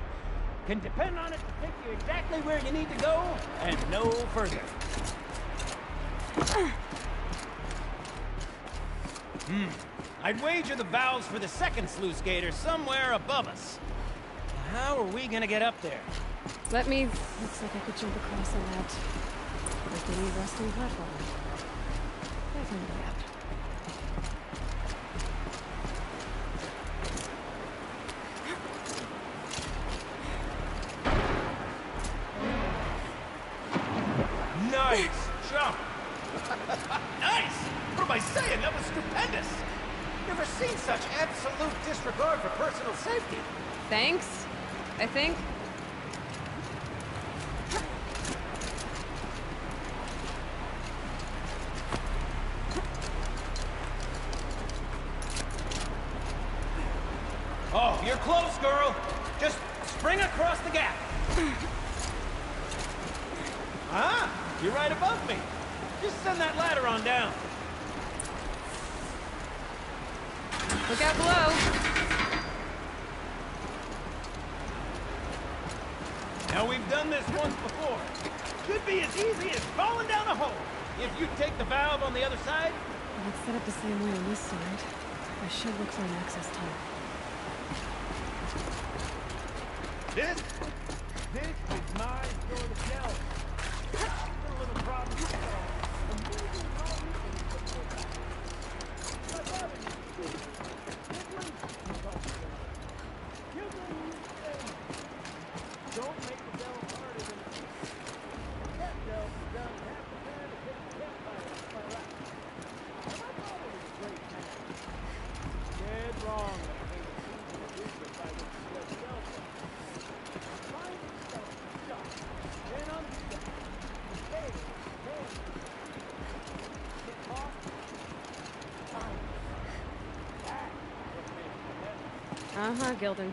Can depend on it to take you exactly where you need to go, and no further. I'd wager the valves for the second sluice gate are somewhere above us. How are we gonna get up there? Looks like I could jump across on that rickety rusting platform. I'll find a way out. Nice jump! Nice! What am I saying? That was stupendous! Never seen such absolute disregard for personal safety. Thanks, I think. Oh, you're close, girl. Just spring across the gap. Ah, you're right above me. Just send that ladder on down. Look out below. Now, we've done this once before. Could be as easy as falling down a hole. If you take the valve on the other side... Well, it's set up the same way on this side. I should look for an access tunnel. This is my door to tell. A little problem. Don't make the bell harder than it is. That bell is done half the time to take the campfire. My father was a great man. Dead wrong when it came to choosing a bishop by which to let bell from. Find yourself shot, then unstuck. Hey, get off. Fine. That's what makes the heaven. Uh-huh, Gilden.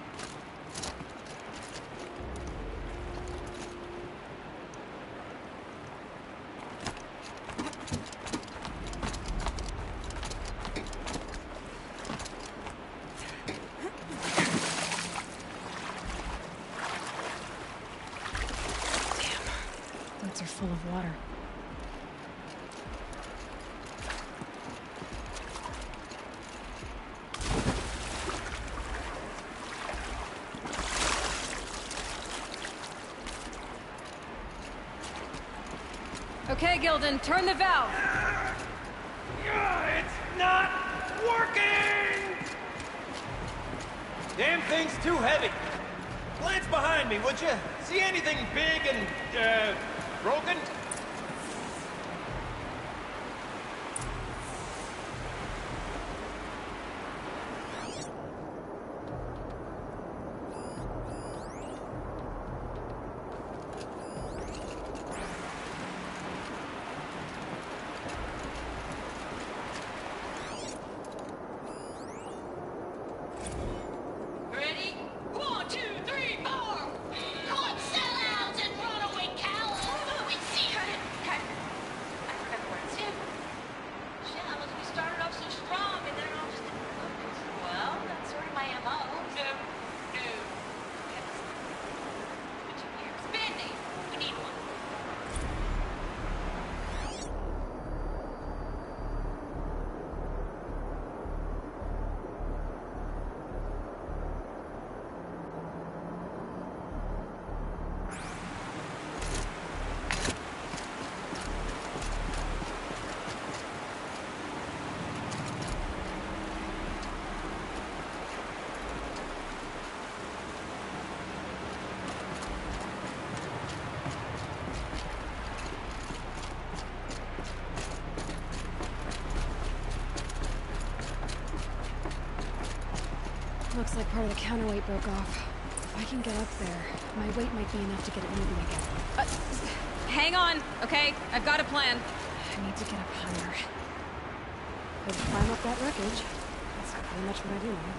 Boats are full of water. Okay, Gilden, turn the valve. It's not working! Damn thing's too heavy. Glance behind me, would you? See anything big and, broken? Ready? 1, 2, 3, 4! Come on, sellouts and runaway cowards! We see her. I remember where it's him. Shells, we started off so strong and then it all just didn't focus. Well, that's sort of my MO. No. Switching gears. Band-Aid. We need one. Looks like part of the counterweight broke off. If I can get up there, my weight might be enough to get it moving again. Hang on, okay? I've got a plan. I need to get up higher. Could climb up that wreckage. That's pretty much what I do now.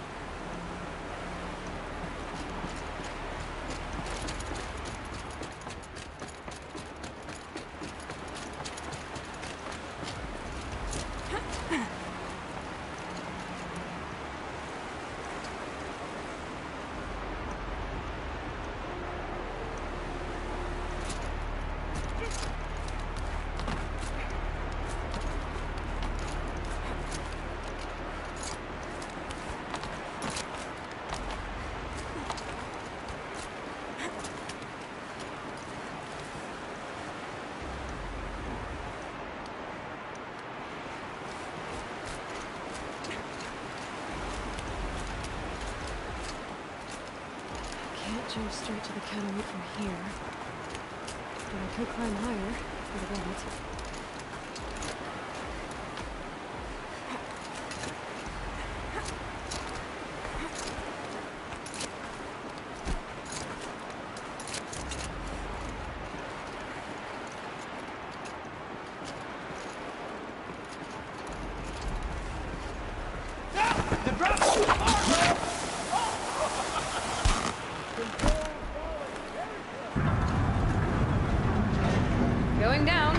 Can't jump straight to the counterweight from here. But I could climb higher for the moment. The drop's too far, Going down.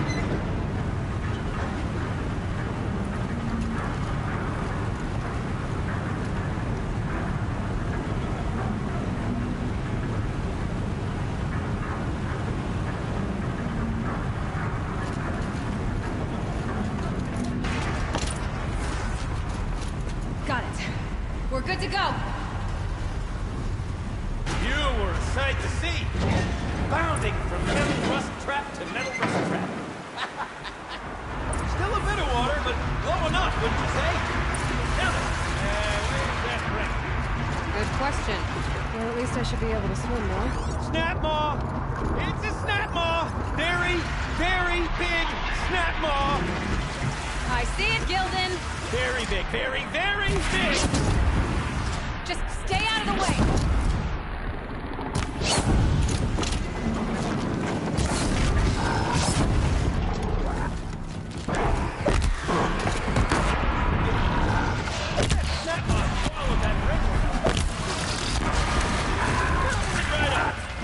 good to go. You were a sight to see. Bounding from metal rust trap to metal rust trap. Still a bit of water, but low enough, wouldn't you say? Now then, where's that ring? Good question. Well, at least I should be able to swim now. Snap maw! It's a snap maw! Very, very big snap maw! I see it, Gildan. Very big, very, very big! Just stay out of the way.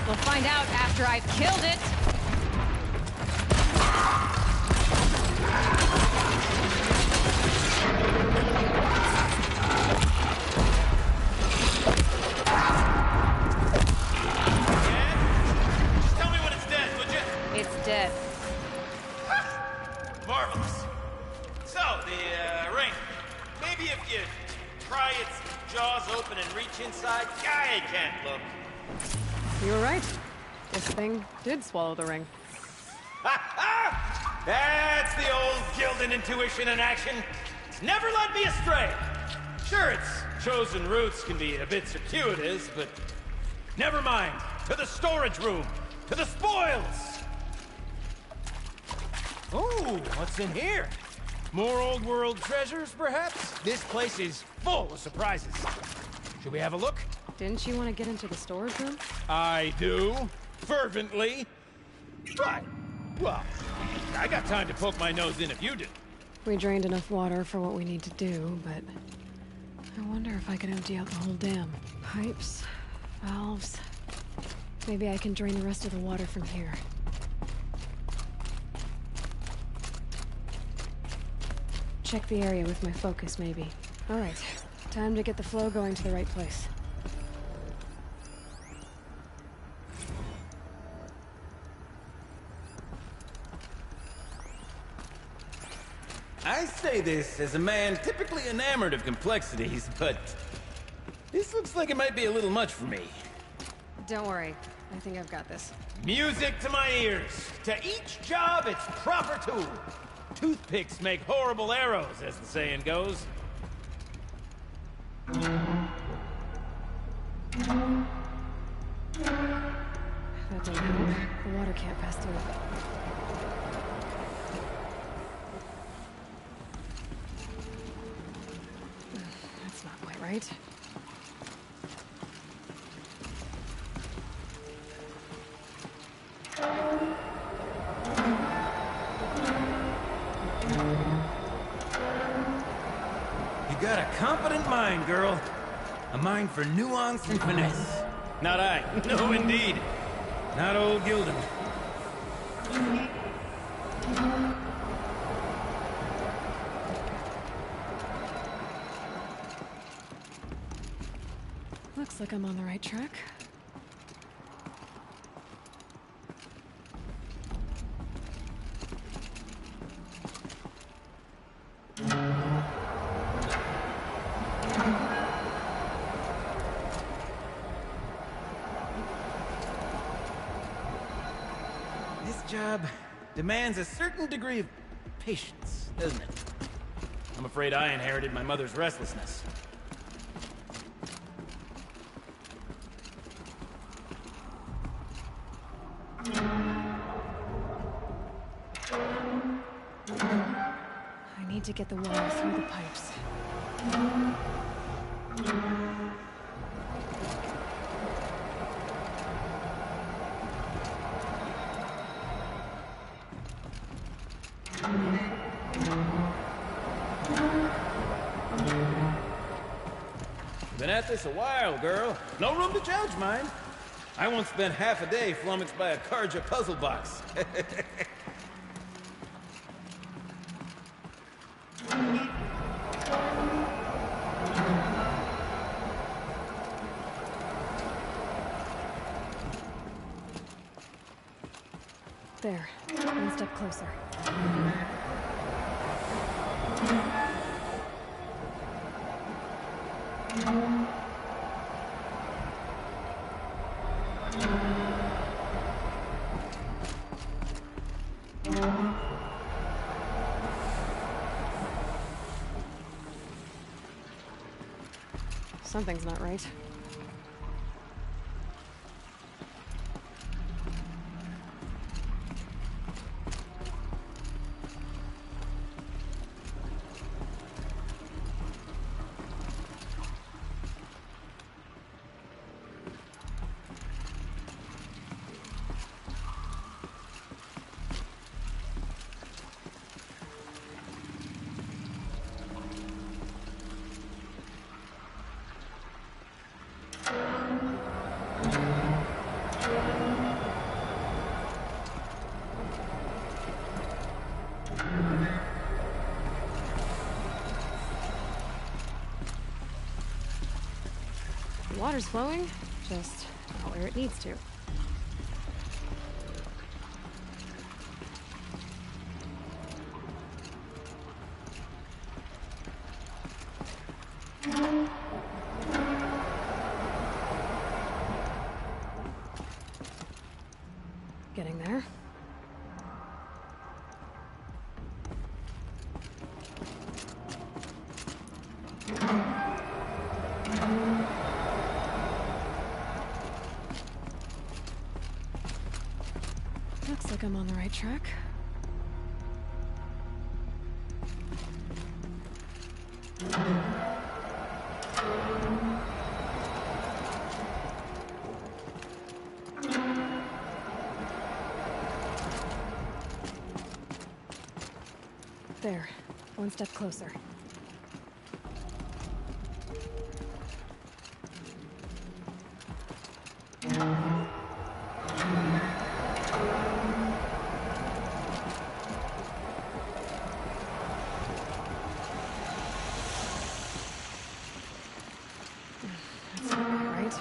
We'll find out after I've killed it. Just tell me when it's dead, would you? It's dead. Marvelous. So, the ring. Maybe if you pry its jaws open and reach inside, I can't look. You were right. This thing did swallow the ring. Ha! That's the old Gildan intuition in action. It's never led me astray. Sure, its chosen routes can be a bit circuitous, but never mind. To the storage room. To the spoils. Ooh, what's in here? More old world treasures, perhaps? This place is full of surprises. Should we have a look? Didn't you want to get into the storage room? I do. Fervently. But, well, I got time to poke my nose in if you do. We drained enough water for what we need to do, but I wonder if I can empty out the whole dam. Pipes, valves. Maybe I can drain the rest of the water from here. Check the area with my focus, maybe. All right, time to get the flow going to the right place. I say this as a man typically enamored of complexities, but this looks like it might be a little much for me. Don't worry. I think I've got this. Music to my ears. To each job, its proper tool. Toothpicks make horrible arrows, as the saying goes. That doesn't help. The water can't pass through. That's not quite right. You got a competent mind, girl. A mind for nuance and finesse. Not I. No, indeed. Not old Gildan. Looks like I'm on the right track. This job demands a certain degree of patience, doesn't it? I'm afraid I inherited my mother's restlessness. I need to get the water through the pipes. Been at this a while, girl. No room to judge, mind. I once spent half a day flummoxed by a Karja puzzle box. There. One step closer. Something's not right. The water's flowing, just not where it needs to. Getting there. Looks like I'm on the right track. There, one step closer. That's not right.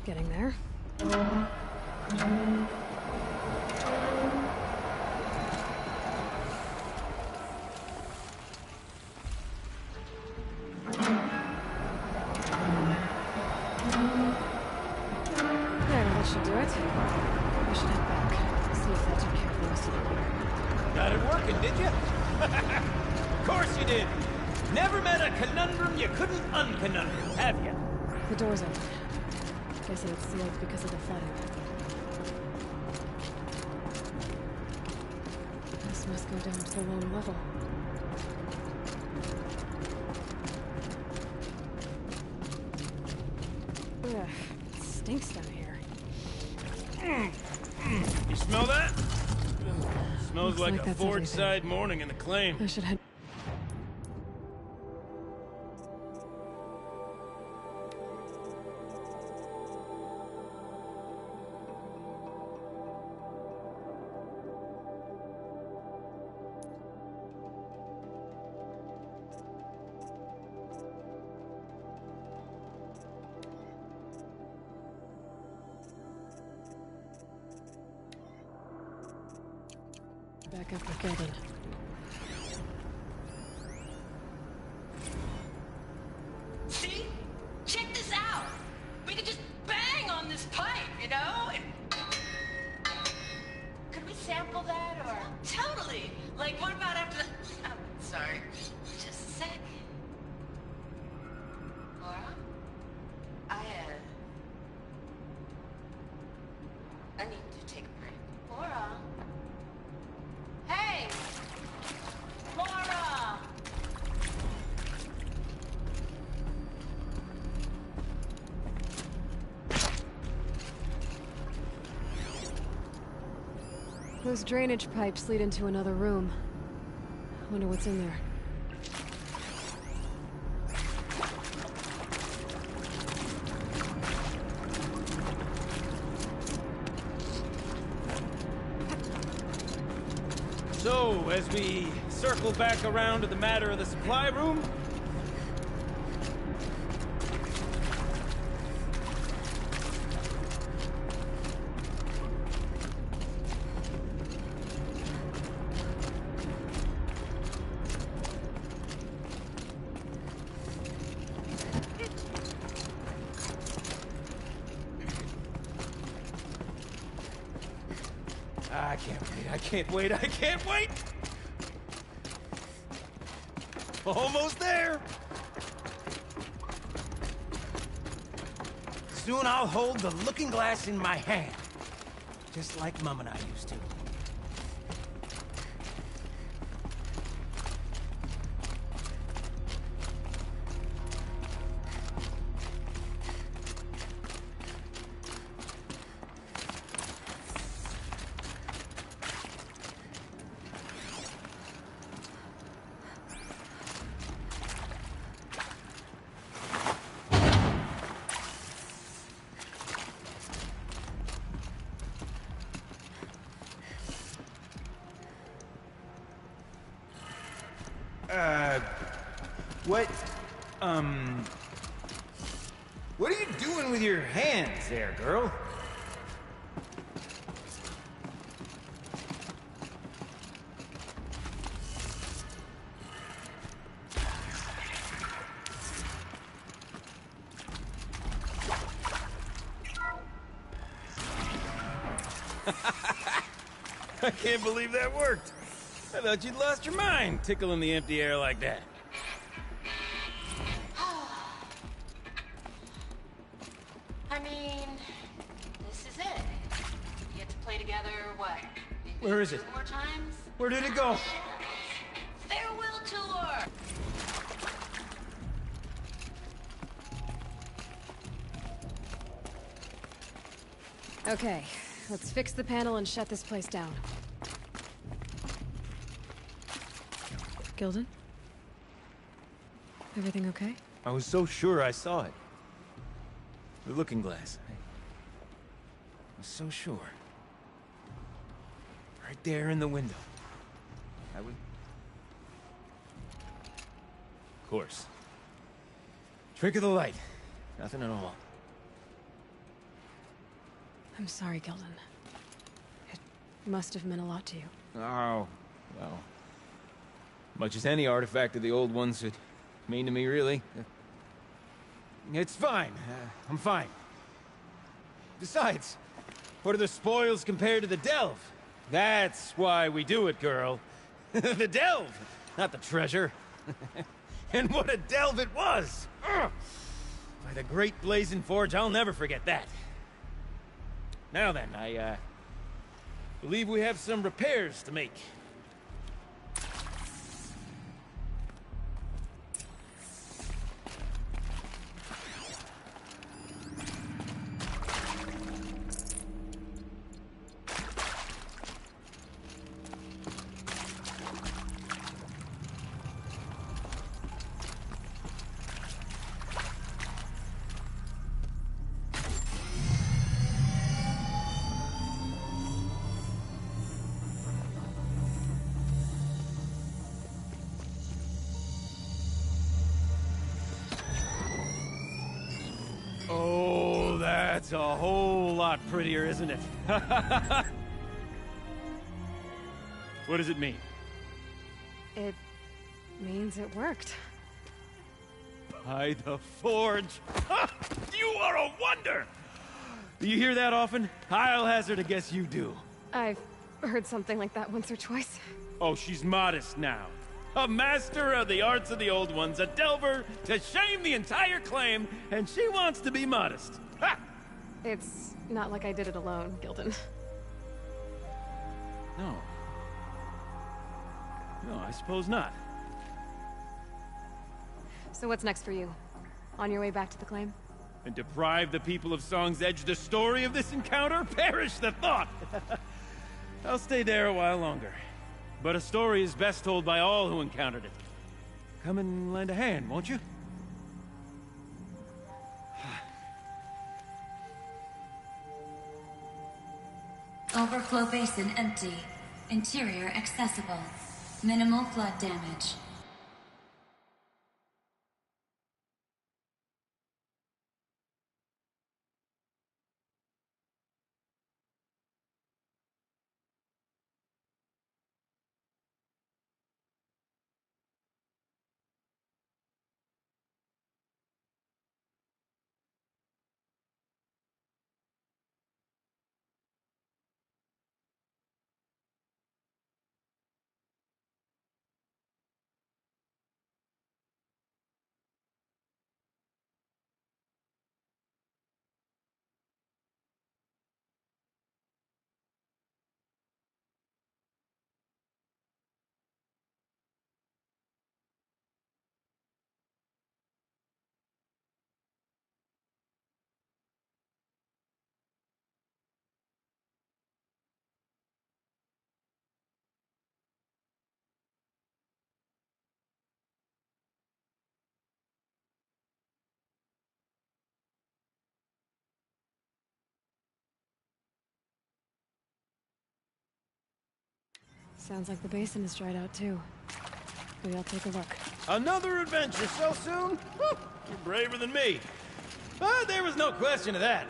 Getting there. There, that should do it. We should head back. See if that took care of most of it. Got it working, did you? Of course you did. Never met a conundrum you couldn't unconundrum, have you? The door's open. Guessing it's sealed because of the flooding. This must go down to the lower level. Ugh, it stinks down here. You smell that? Smells Looks like like a that's Fordside morning in the claim. I should head. Back up with Gildan. See? Check this out. We could just bang on this pipe, you know? And... Could we sample that, or...? Totally. Like, what about after the... Oh, sorry. Just a sec. Laura? I need to take a break. Laura? Hey! Laura! Those drainage pipes lead into another room. Wonder what's in there. So, as we circle back around to the matter of the supply room, I can't wait, I can't wait! Almost there! Soon I'll hold the looking glass in my hand. Just like Mum and I used to. What are you doing with your hands there, girl? I can't believe that worked. I thought you'd lost your mind, tickling the empty air like that. I mean, this is it. We get to play together, what? Maybe Where is it? 2 more times? Where did it go? Farewell tour! Okay, let's fix the panel and shut this place down. Gilden? Everything okay? I was so sure I saw it. The looking glass. I was so sure. Right there in the window. I would... Of course. Trick of the light. Nothing at all. I'm sorry, Gilden. It must have meant a lot to you. Oh, well. Much as any artifact of the old ones would mean to me, really. It's fine. I'm fine. Besides, what are the spoils compared to the delve? That's why we do it, girl. The delve, not the treasure. And what a delve it was! Ugh. By the Great Blazing Forge, I'll never forget that. Now then, I believe we have some repairs to make. Oh, that's a whole lot prettier, isn't it? What does it mean? It means it worked. By the Forge! Ha! You are a wonder! Do you hear that often? I'll hazard a guess you do. I've heard something like that once or twice. Oh, she's modest now. A master of the arts of the old ones, a delver to shame the entire claim, and she wants to be modest. Ha! It's not like I did it alone, Gilden. No. No, I suppose not. So what's next for you? On your way back to the claim? And deprive the people of Song's Edge the story of this encounter? Perish the thought! I'll stay there a while longer. But a story is best told by all who encountered it. Come and lend a hand, won't you? Overflow basin empty. Interior accessible. Minimal flood damage. Sounds like the basin is dried out too. Maybe I'll take a look. Another adventure so soon? Whew, you're braver than me. But there was no question of that.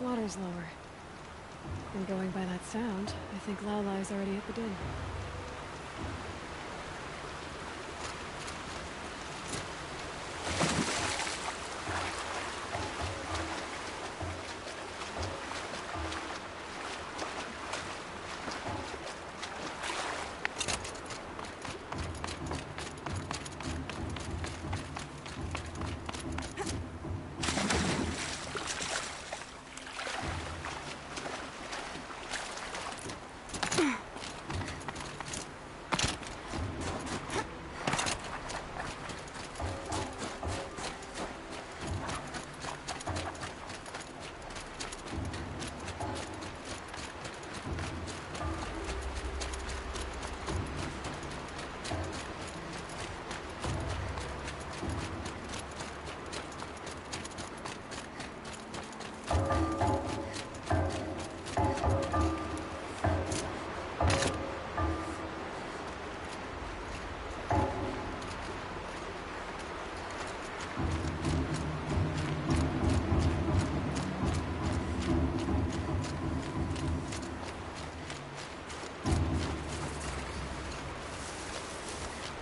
Water's lower. And going by that sound, I think Laolai's already at the den.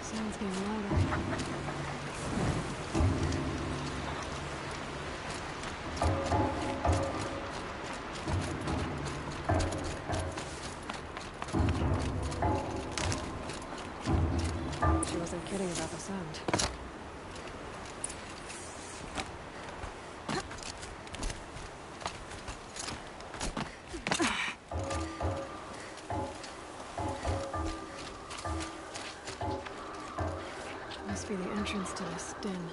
Sounds getting louder. She wasn't kidding about the sound. Must be the entrance to this den.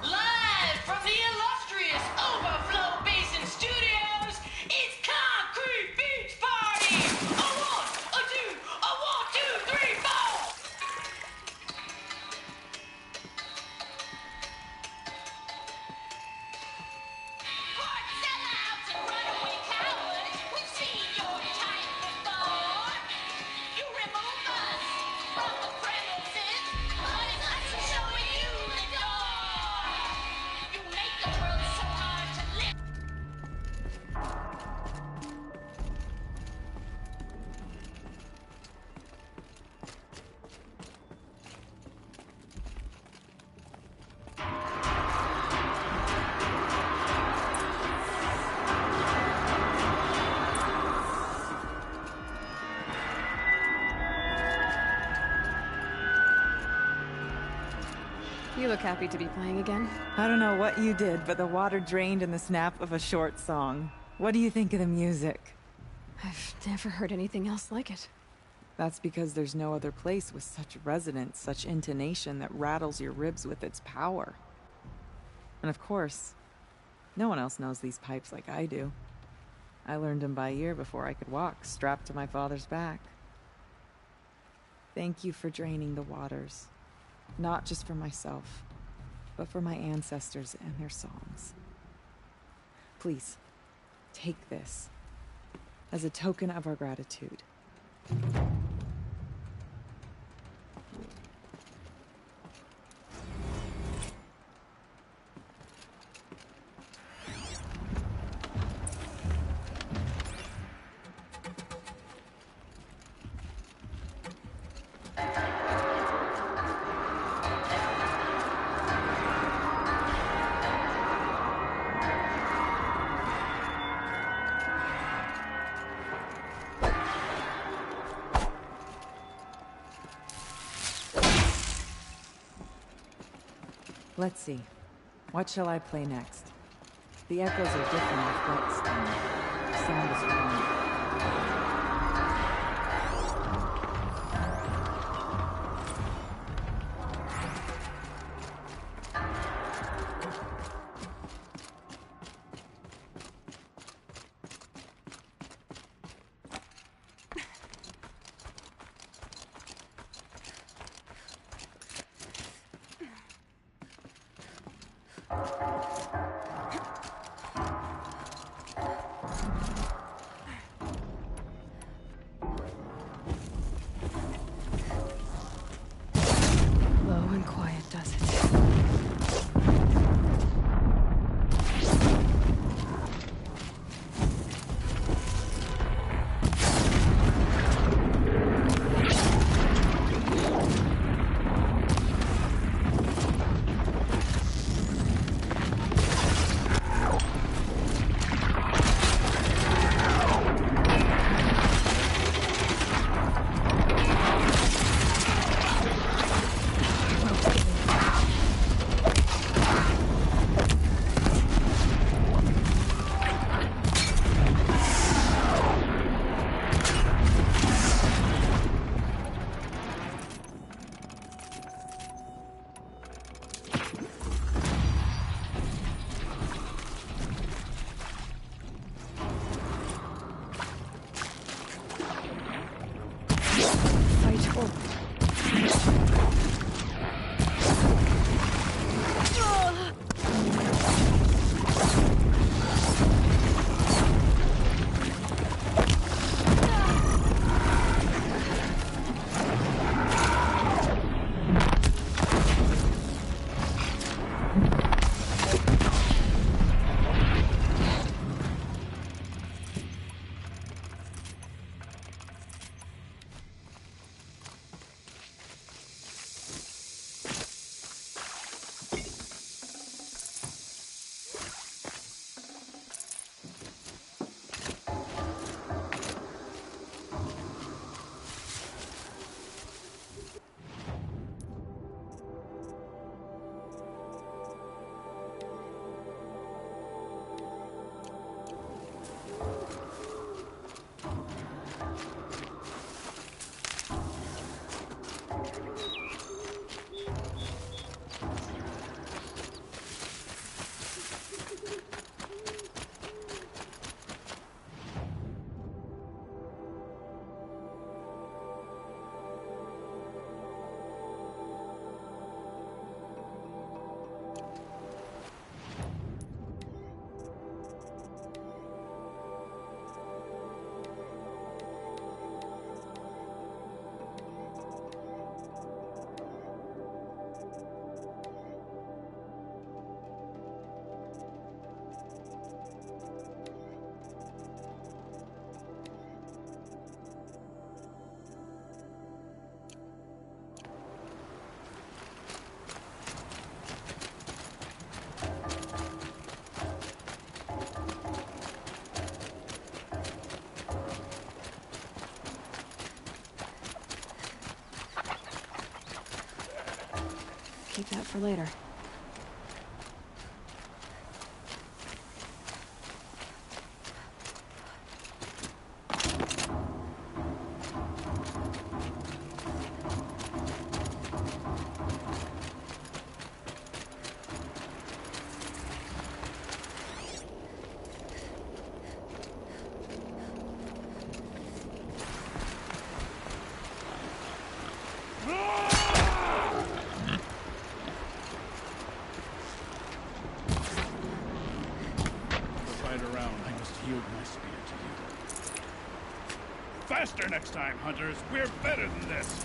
Live from the illustrious Overflow Basin Studios, it's Concrete Beach Party! A one, a two, a 1, 2, 3, 4! Court sellouts and runaway cowards, we've seen your type before. You remove us from the premises, but it's us showing you the door. You make the world so hard to live. You look happy to be playing again. I don't know what you did, but the water drained in the snap of a short song. What do you think of the music? I've never heard anything else like it. That's because there's no other place with such resonance, such intonation that rattles your ribs with its power. And of course, no one else knows these pipes like I do. I learned them by ear before I could walk, strapped to my father's back. Thank you for draining the waters. Not just for myself, but for my ancestors and their songs. Please, take this as a token of our gratitude. Let's see. What shall I play next? The echoes are different with whetstone. The sound is fine. Low and quiet does it. Keep that for later. Faster next time, hunters. We're better than this.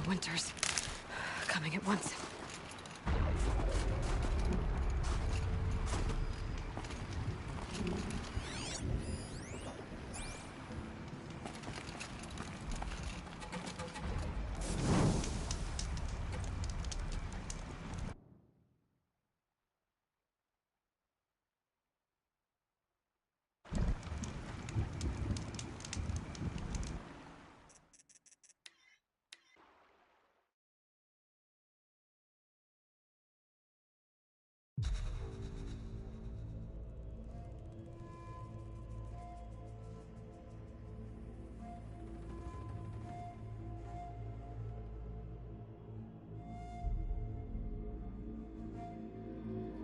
Winters. Coming at once.